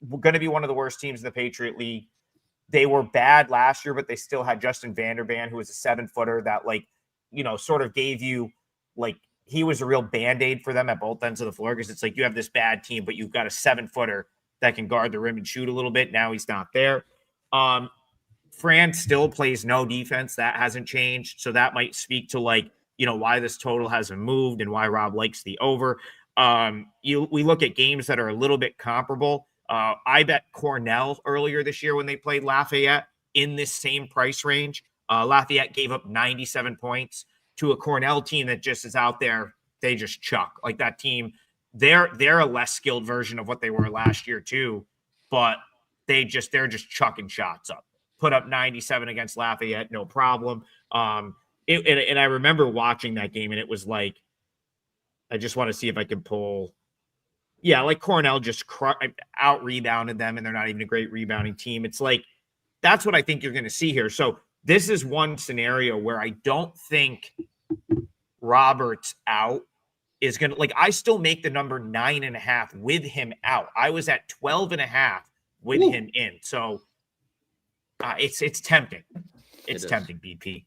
going to be one of the worst teams in the Patriot League. They were bad last year, but they still had Justin Vanderban, who was a 7-footer that, like, sort of gave you, like, he was a real Band-Aid for them at both ends of the floor, because it's like you have this bad team, but you've got a 7-footer that can guard the rim and shoot a little bit. Now he's not there. Fran still plays no defense. That hasn't changed. So that might speak to, like, why this total hasn't moved and why Rob likes the over. We look at games that are a little bit comparable. I bet Cornell earlier this year when they played Lafayette in this same price range. Lafayette gave up 97 points to a Cornell team that just is out there. They just chuck. Like, that team, they're a less skilled version of what they were last year too, but they're just chucking shots up. Put up 97 against Lafayette, no problem. And I remember watching that game, and it was like, I just want to see if I can pull. Yeah, like Cornell just out-rebounded them, and they're not even a great rebounding team. It's like, that's what I think you're going to see here. So this is one scenario where I don't think Roberts out is going to, like, I still make the number 9.5 with him out. I was at 12.5 with him in. So it's tempting. It's tempting, BP.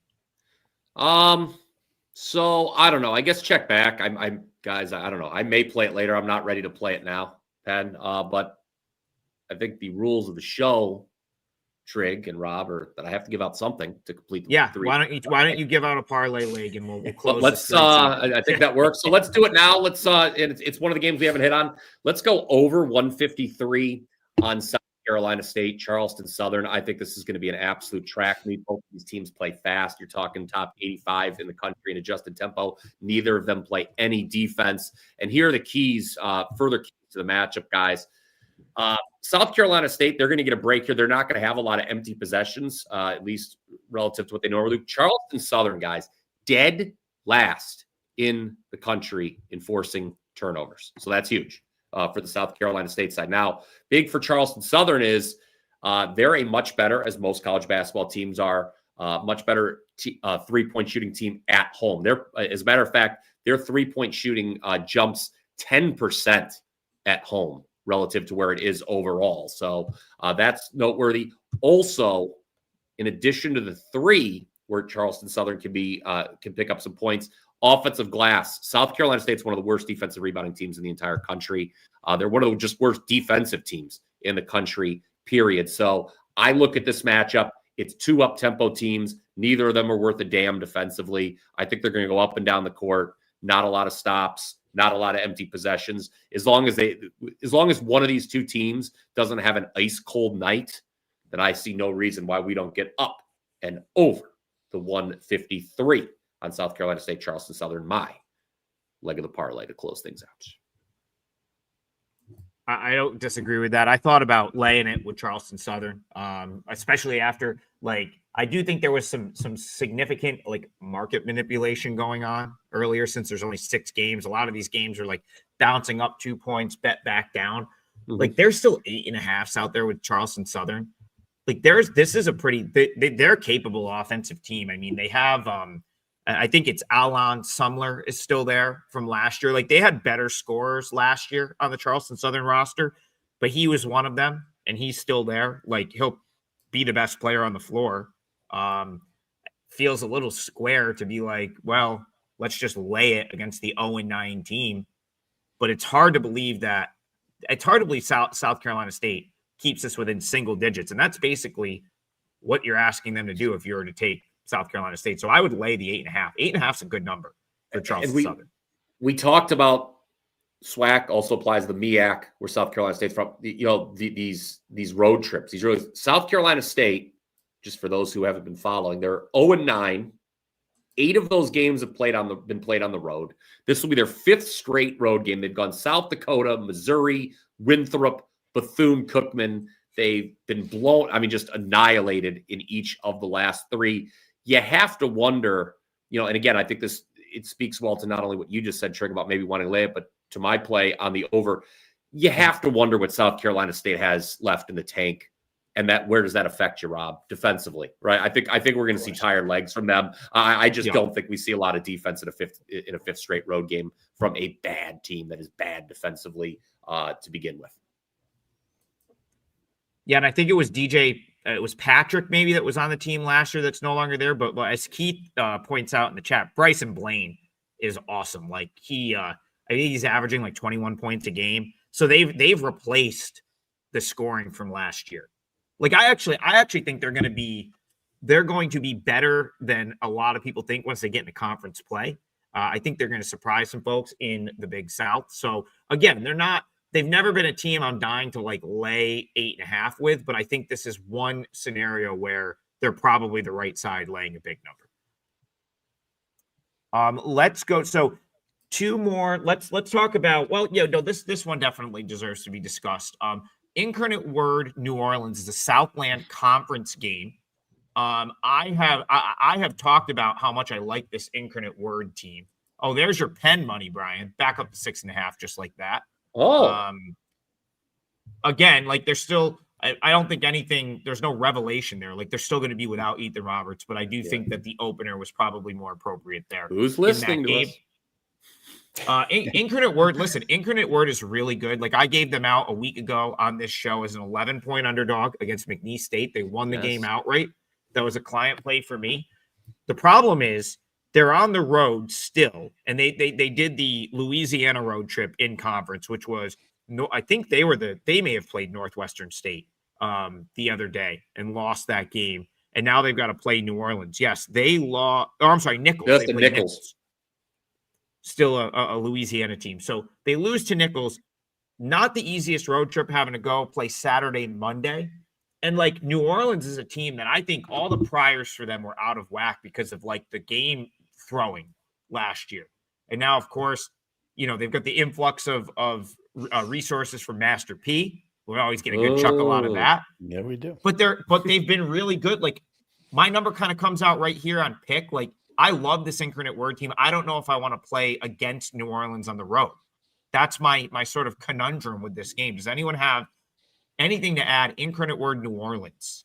So I don't know. I guess check back. I'm guys. I don't know. I may play it later. I'm not ready to play it now, Penn. But I think the rules of the show, Trig and Rob, are that I have to give out something to complete the 3. Why don't you give out a parlay leg, and we'll close. Let's. I think that works. So let's do it now. Let's. And it's one of the games we haven't hit on. Let's go over 153 on South Carolina State, Charleston Southern. I think this is going to be an absolute track meet. Both these teams play fast. You're talking top 85 in the country in adjusted tempo. Neither of them play any defense. And here are the keys, further keys to the matchup, guys. South Carolina State, they're going to get a break here. They're not going to have a lot of empty possessions, at least relative to what they normally do. Charleston Southern, guys, dead last in the country in forcing turnovers. So that's huge. For the South Carolina State side. Now, big for Charleston Southern is they're a much better, as most college basketball teams are, much better three-point shooting team at home. They're, as a matter of fact, their three-point shooting jumps 10% at home relative to where it is overall. So that's noteworthy. Also, in addition to the 3, where Charleston Southern can pick up some points, offensive glass. South Carolina State's one of the worst defensive rebounding teams in the entire country. They're one of the just worst defensive teams in the country, period. So I look at this matchup. It's 2 up-tempo teams. Neither of them are worth a damn defensively. I think they're going to go up and down the court. Not a lot of stops, not a lot of empty possessions. As long as one of these 2 teams doesn't have an ice-cold night, then I see no reason why we don't get up and over the 153. On South Carolina State, Charleston Southern, my leg of the parlay to close things out. I don't disagree with that. I thought about laying it with Charleston Southern, especially after, like, I do think there was some significant, like, market manipulation going on earlier, since there's only 6 games. A lot of these games are like bouncing up 2 points, bet back down. Mm-hmm. Like, there's still 8.5s out there with Charleston Southern. Like, this is a pretty, they're capable offensive team. I mean, they have I think it's Alon Sumler is still there from last year. Like they had better scorers last year on the Charleston Southern roster, but he was one of them, and he's still there. Like he'll be the best player on the floor. Feels a little square to be like, well, let's just lay it against the 0-9 team. But it's hard to believe South Carolina State keeps us within single digits. And that's basically what you're asking them to do if you were to take South Carolina State. So I would lay the 8.5. 8.5 is a good number for Charleston Southern. We talked about SWAC also applies the MEAC, where South Carolina State's from. These road trips. South Carolina State, just for those who haven't been following, they're 0-9. 8 of those games have been played on the road. This will be their 5th straight road game. They've gone South Dakota, Missouri, Winthrop, Bethune-Cookman. They've been just annihilated in each of the last 3. You have to wonder, and again, I think it speaks well to not only what you just said, Trig, about maybe wanting to lay it, but to my play on the over. You have to wonder what South Carolina State has left in the tank, and where does that affect you, Rob, defensively, right? I think we're going to see tired legs from them. I just don't think we see a lot of defense in a fifth straight road game from a bad team that is bad defensively to begin with. Yeah, and I think it was it was Patrick maybe that was on the team last year that's no longer there. But as Keith points out in the chat, Bryson Blaine is awesome. Like I think he's averaging like 21 points a game. So they've replaced the scoring from last year. Like I actually think they're going to be better than a lot of people think once they get into conference play. I think they're going to surprise some folks in the Big South. So again, they've never been a team I'm dying to like lay 8.5 with, but I think this is one scenario where they're probably the right side laying a big number. Let's go. So 2 more. Let's talk about, this one definitely deserves to be discussed. Incarnate Word New Orleans is a Southland Conference game. I have talked about how much I like this Incarnate Word team. Oh, there's your pen money, Brian. Back up to 6.5, just like that. Oh, again, like there's still, I don't think there's no revelation there. Like they're still going to be without Ethan Roberts, but I do think that the opener was probably more appropriate there. Who's listening to us? Incarnate Word, listen, Incarnate Word is really good. Like I gave them out a week ago on this show as an 11-point underdog against McNeese State. They won the game outright. That was a client play for me. The problem is they're on the road still, and they did the Louisiana road trip in conference, which was I think they may have played Northwestern State the other day and lost that game, and now they've got to play New Orleans. Yes, they lost. Oh, I'm sorry, Nichols. Just they played Nichols. Still a Louisiana team, so they lose to Nichols. Not the easiest road trip, having to go play Saturday, Monday. And like New Orleans is a team that I think all the priors for them were out of whack because of like the game throwing last year. And now, of course, they've got the influx of resources from Master P. We always get a good chuckle out of that. Yeah, we do. But they've been really good. Like my number kind of comes out right here on pick. Like I love this Incarnate Word team. I don't know if I want to play against New Orleans on the road. That's my sort of conundrum with this game. Does anyone have anything to add? Incarnate Word New Orleans.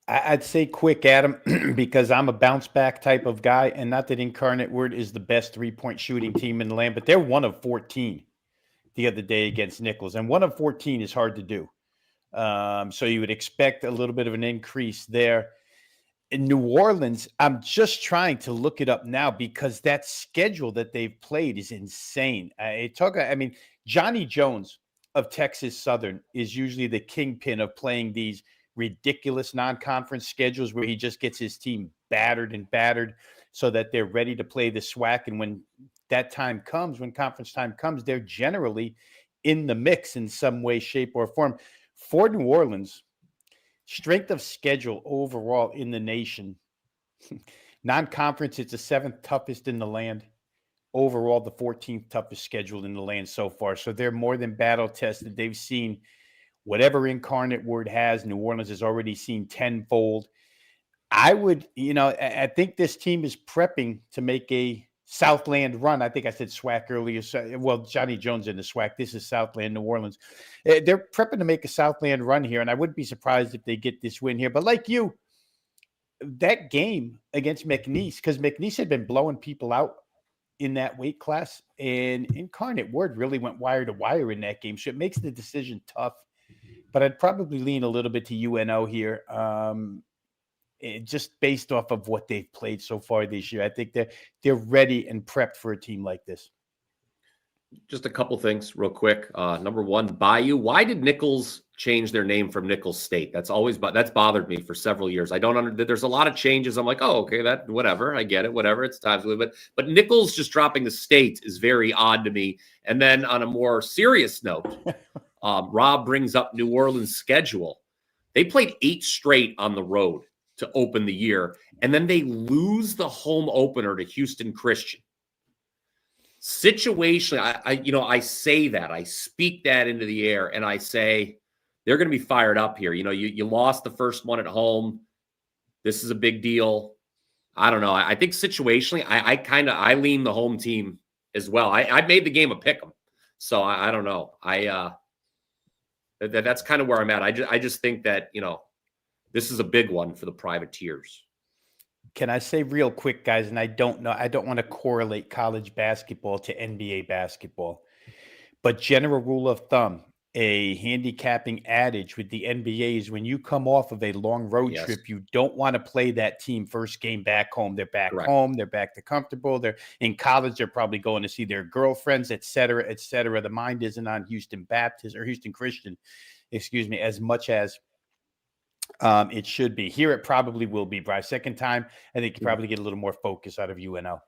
I'd say quick, Adam, because I'm a bounce back type of guy, and not that Incarnate Word is the best 3-point shooting team in the land, but they're 1 of 14 the other day against Nichols, and 1 of 14 is hard to do. So you would expect a little bit of an increase there. In New Orleans, I'm just trying to look it up now because that schedule that they've played is insane. Johnny Jones of Texas Southern is usually the kingpin of playing these ridiculous non-conference schedules where he just gets his team battered so that they're ready to play the SWAC. And when that time comes, when conference time comes, they're generally in the mix in some way, shape, or form. For New Orleans, strength of schedule overall in the nation, non-conference, it's the 7th toughest in the land. Overall, the 14th toughest schedule in the land so far. So they're more than battle tested. They've seen whatever Incarnate Word has. New Orleans has already seen tenfold. I think this team is prepping to make a Southland run. I think I said SWAC earlier. Well, Johnny Jones in the SWAC. This is Southland, New Orleans. They're prepping to make a Southland run here, and I wouldn't be surprised if they get this win here. But like you, that game against McNeese, because McNeese had been blowing people out in that weight class, and Incarnate Word really went wire to wire in that game. So it makes the decision tough, but I'd probably lean a little bit to UNO here. Just based off of what they've played so far this year. I think they're ready and prepped for a team like this. Just a couple things real quick. Number one, Bayou. Why did Nichols change their name from Nichols State? That's bothered me for several years. I don't understand. There's a lot of changes. I'm like, oh, okay, that whatever. I get it. Whatever. It's times, but Nichols just dropping the state is very odd to me. And then on a more serious note, Rob brings up New Orleans' schedule. They played 8 straight on the road to open the year, and then they lose the home opener to Houston Christian. Situationally, I say that, I speak that into the air, and I say they're going to be fired up here. You lost the first one at home. This is a big deal. I don't know. I think situationally, I lean the home team as well. I made the game a pick 'em, so I don't know. That's kind of where I'm at. I just think that this is a big one for the privateers. Can I say real quick, guys, and I don't want to correlate college basketball to NBA basketball, but general rule of thumb, a handicapping adage with the NBA is when you come off of a long road trip, you don't want to play that team first game back home. They're back home. They're back to comfortable. They're in college. They're probably going to see their girlfriends, et cetera, et cetera. The mind isn't on Houston Baptist or Houston Christian, as much as it should be. Here it probably will be, Bryce. Second time, I think you probably get a little more focus out of UNO.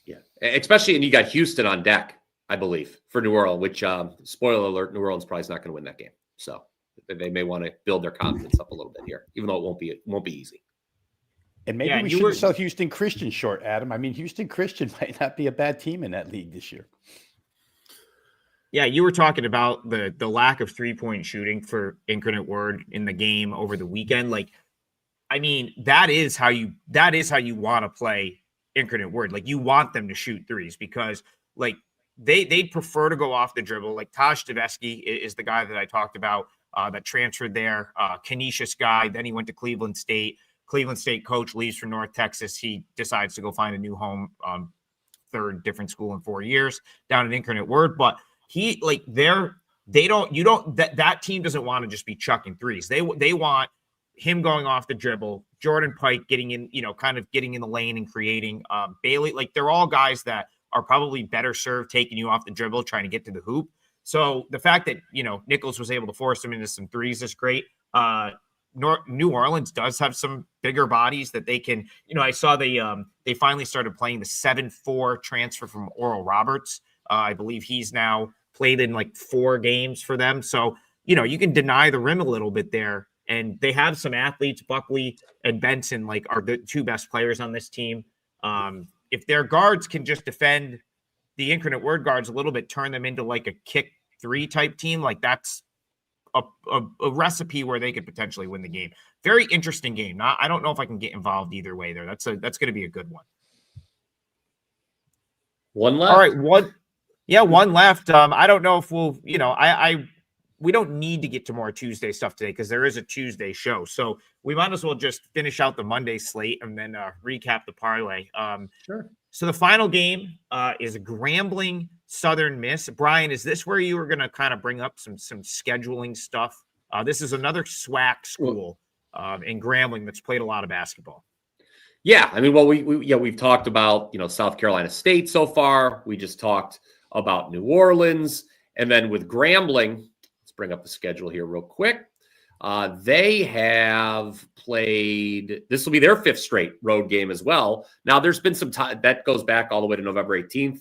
Yeah, especially, and you got Houston on deck, I believe, for New Orleans, which, spoiler alert, New Orleans probably is not going to win that game. So they may want to build their confidence up a little bit here, even though it won't be easy. And maybe we shouldn't sell Houston Christian short, Adam. I mean, Houston Christian might not be a bad team in that league this year. Yeah, you were talking about the lack of 3-point shooting for Incarnate Word in the game over the weekend. Like, I mean, that is how you want to play Incarnate Word. Like, you want them to shoot threes because, like, they'd prefer to go off the dribble. Like, Taj Tavesky is the guy that I talked about that transferred there. Canisius guy. Then he went to Cleveland State. Cleveland State coach leaves for North Texas. He decides to go find a new home, third different school in 4 years down at Incarnate Word. But that team doesn't want to just be chucking threes. They want him going off the dribble, Jordan Pike getting in, kind of getting in the lane and creating, Bailey. Like, they're all guys that are probably better served taking you off the dribble, trying to get to the hoop. So the fact that, Nichols was able to force him into some threes is great. New Orleans does have some bigger bodies that they can, I saw they finally started playing the 7-4 transfer from Oral Roberts. I believe he's now played in like 4 games for them. So, you can deny the rim a little bit there. And they have some athletes. Buckley and Benson, are the 2 best players on this team. If their guards can just defend the Incarnate Word guards a little bit, turn them into like a kick 3 type team, that's a recipe where they could potentially win the game. Very interesting game. I don't know if I can get involved either way there. That's going to be a good one. One left. All right. One left. I don't know if we'll, we don't need to get to more Tuesday stuff today because there is a Tuesday show. So we might as well just finish out the Monday slate and then recap the parlay. Sure. So the final game is Grambling Southern Miss. Brian, is this where you were going to kind of bring up some scheduling stuff? This is another SWAC school in Grambling that's played a lot of basketball. Yeah, I mean, well, we've talked about South Carolina State so far. We just talked about New Orleans, and then with Grambling, let's bring up the schedule here real quick. They have played, this will be their 5th straight road game as well. Now, there's been some time that goes back all the way to November 18th.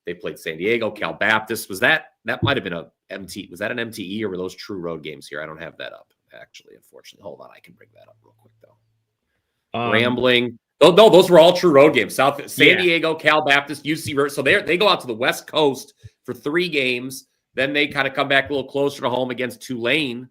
They played San Diego, Cal Baptist. Was that might have been a MT? Was that an MTE or were those true road games here? I don't have that up, actually, unfortunately. Hold on, I can bring that up real quick, though. Grambling. Oh, no, those were all true road games. San Diego, Cal Baptist, UC. So they go out to the West Coast for 3 games. Then they kind of come back a little closer to home against Tulane.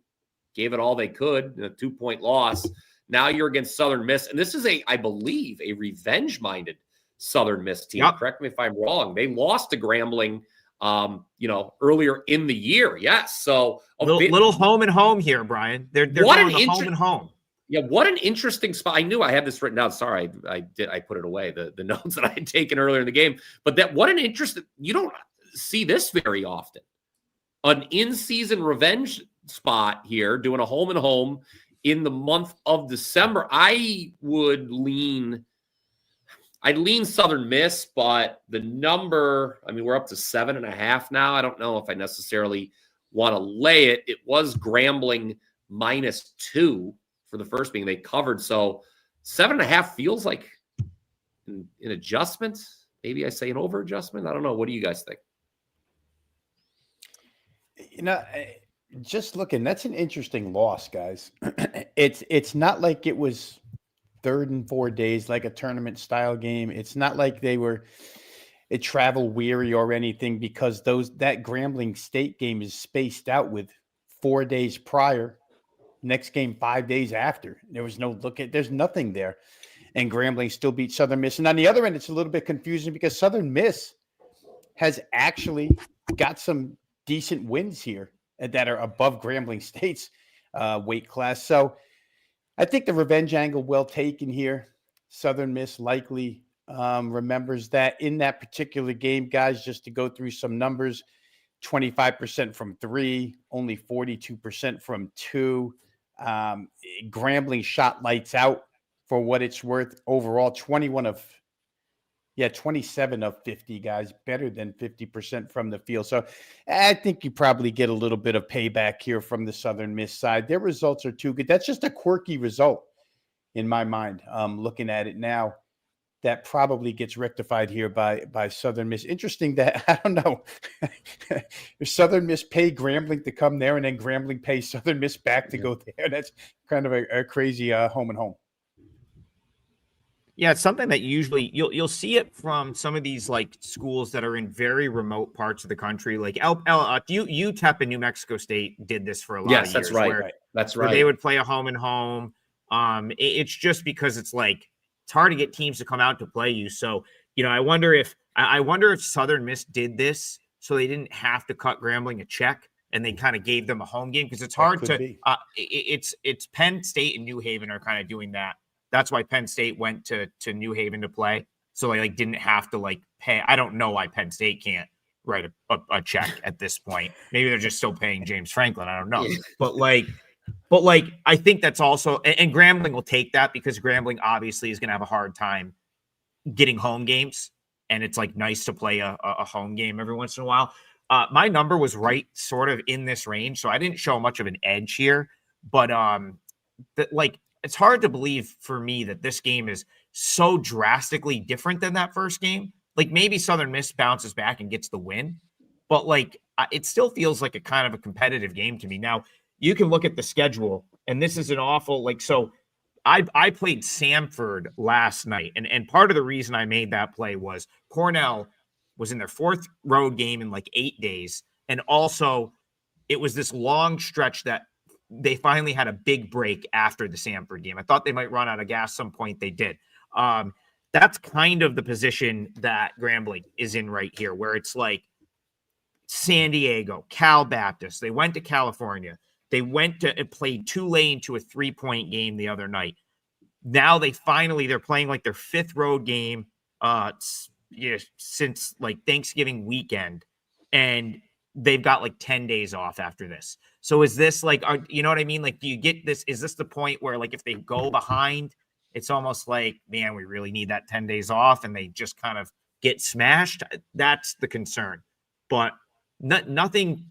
Gave it all they could, a 2-point loss. Now you're against Southern Miss. And this is I believe, a revenge-minded Southern Miss team. Yep. Correct me if I'm wrong. They lost to Grambling, earlier in the year. Yes. So little home and home here, Brian. They're going home and home. Yeah, what an interesting spot. I knew I had this written down. Sorry, I put it away, the notes that I had taken earlier in the game. But what an interesting, you don't see this very often. An in-season revenge spot here, doing a home and home in the month of December. I'd lean Southern Miss, but the number, I mean, we're up to 7.5 now. I don't know if I necessarily want to lay it. It was Grambling -2 for the first being they covered. So 7.5 feels like an adjustment. Maybe I say an over adjustment. I don't know. What do you guys think? Just looking, that's an interesting loss, guys. It's not like it was 3rd and 4 days, like a tournament style game. It's not like they were travel weary or anything, because that Grambling State game is spaced out with 4 days prior, next game 5 days after. There was there's nothing there. And Grambling still beat Southern Miss. And on the other end, it's a little bit confusing because Southern Miss has actually got some decent wins here that are above Grambling State's weight class. So I think the revenge angle well taken here. Southern Miss likely remembers that in that particular game, guys, just to go through some numbers, 25% from 3, only 42% from 2. Grambling shot lights out for what it's worth overall. 27 of 50, guys, better than 50% from the field. So I think you probably get a little bit of payback here from the Southern Miss side. Their results are too good. That's just a quirky result in my mind. Looking at it now, that probably gets rectified here by Southern Miss. Interesting that, I don't know, Southern Miss pay Grambling to come there and then Grambling pay Southern Miss back to go there. That's kind of a crazy home and home. Yeah, it's something that usually you'll see it from some of these like schools that are in very remote parts of the country. Like UTEP and New Mexico State did this for a lot of years. Yes, that's right. That's right. Where they would play a home and home. It's just because it's hard to get teams to come out to play you. So, I wonder if Southern Miss did this so they didn't have to cut Grambling a check and they kind of gave them a home game, because it's hard to. It's Penn State and New Haven are kind of doing that. That's why Penn State went to New Haven to play. So they didn't have to pay. I don't know why Penn State can't write a check at this point. Maybe they're just still paying James Franklin. I don't know. But I think that's also, and Grambling will take that because Grambling obviously is going to have a hard time getting home games. And it's nice to play a home game every once in a while. My number was right sort of in this range. So I didn't show much of an edge here, but it's hard to believe for me that this game is so drastically different than that first game. Maybe Southern Miss bounces back and gets the win, but it still feels like a kind of a competitive game to me. Now, you can look at the schedule, and this is an awful, so I played Samford last night, and part of the reason I made that play was Cornell was in their 4th road game in 8 days, and also it was this long stretch that they finally had a big break after the Samford game. I thought they might run out of gas some point. They did. That's kind of the position that Grambling is in right here, where it's San Diego, Cal Baptist. They went to California. They went to played Tulane to a 3-point game the other night. Now they're playing their 5th road game since Thanksgiving weekend. And they've got 10 days off after this. So is this you know what I mean? Do you get this? Is this the point where if they go behind, it's almost man, we really need that 10 days off and they just kind of get smashed? That's the concern. But nothing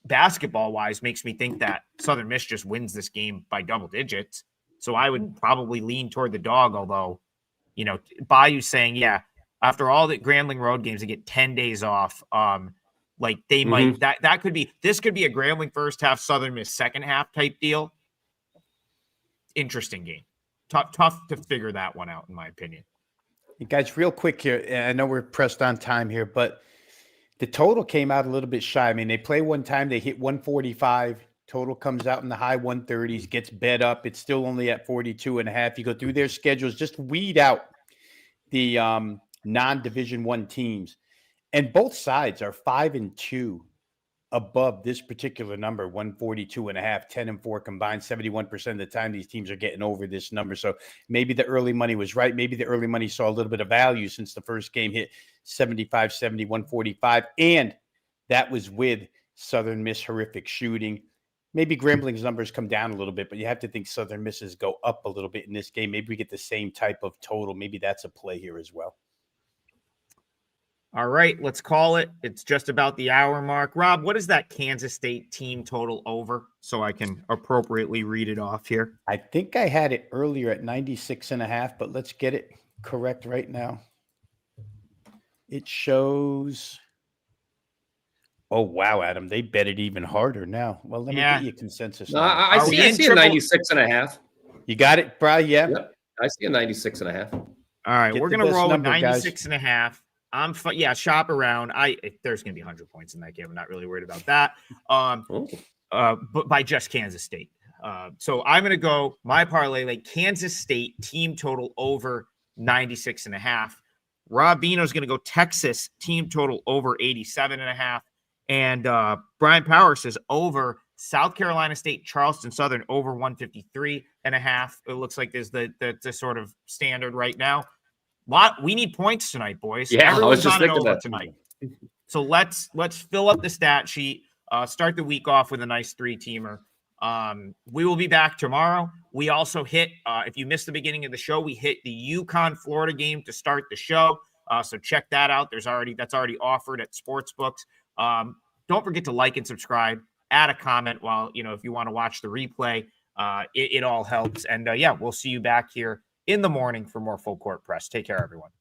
basketball wise makes me think that Southern Miss just wins this game by double digits. So I would probably lean toward the dog, although, Bayou saying, yeah, after all the Grambling road games, they get 10 days off. They might, this could be a Grambling first half, Southern Miss second half type deal. Interesting game. Tough to figure that one out, in my opinion. Hey guys, real quick here. I know we're pressed on time here, but the total came out a little bit shy. I mean, they play one time, they hit 145. Total comes out in the high 130s, gets bet up. It's still only at 42.5. You go through their schedules, just weed out the non-Division I teams. And both sides are 5-2 above this particular number, 142.5, 10-4 combined, 71% of the time these teams are getting over this number. So maybe the early money was right. Maybe the early money saw a little bit of value since the first game hit 75, 70, 145. And that was with Southern Miss horrific shooting. Maybe Grambling's numbers come down a little bit, but you have to think Southern Misses go up a little bit in this game. Maybe we get the same type of total. Maybe that's a play here as well. All right, let's call it. It's just about the hour mark. Rob, what is that Kansas State team total over so I can appropriately read it off here? I think I had it earlier at 96.5, but let's get it correct right now. It shows... Oh, wow, Adam. They bet it even harder now. Well, let me get you a consensus. No, I see a 96.5. You got it, bro? Yeah. Yep. I see a 96.5. All right, we're going to roll with 96.5. Yeah, shop around. There's going to be 100 points in that game. I'm not really worried about that. But by just Kansas State. So I'm going to go my parlay like Kansas State team total over 96.5. Rob Bino's going to go Texas team total over 87.5. And Brian Power says over South Carolina State, Charleston Southern over 153.5. It looks like there's the sort of standard right now. We need points tonight, boys. Yeah, Everyone's I was just on and thinking over that tonight. So let's fill up the stat sheet. Start the week off with a nice 3-teamer. We will be back tomorrow. We also hit, if you missed the beginning of the show, we hit the UConn Florida game to start the show. So check that out. That's already offered at Sportsbooks. Don't forget to like and subscribe. Add a comment while if you want to watch the replay. It all helps. And we'll see you back here in the morning for more Full Court Press. Take care, everyone.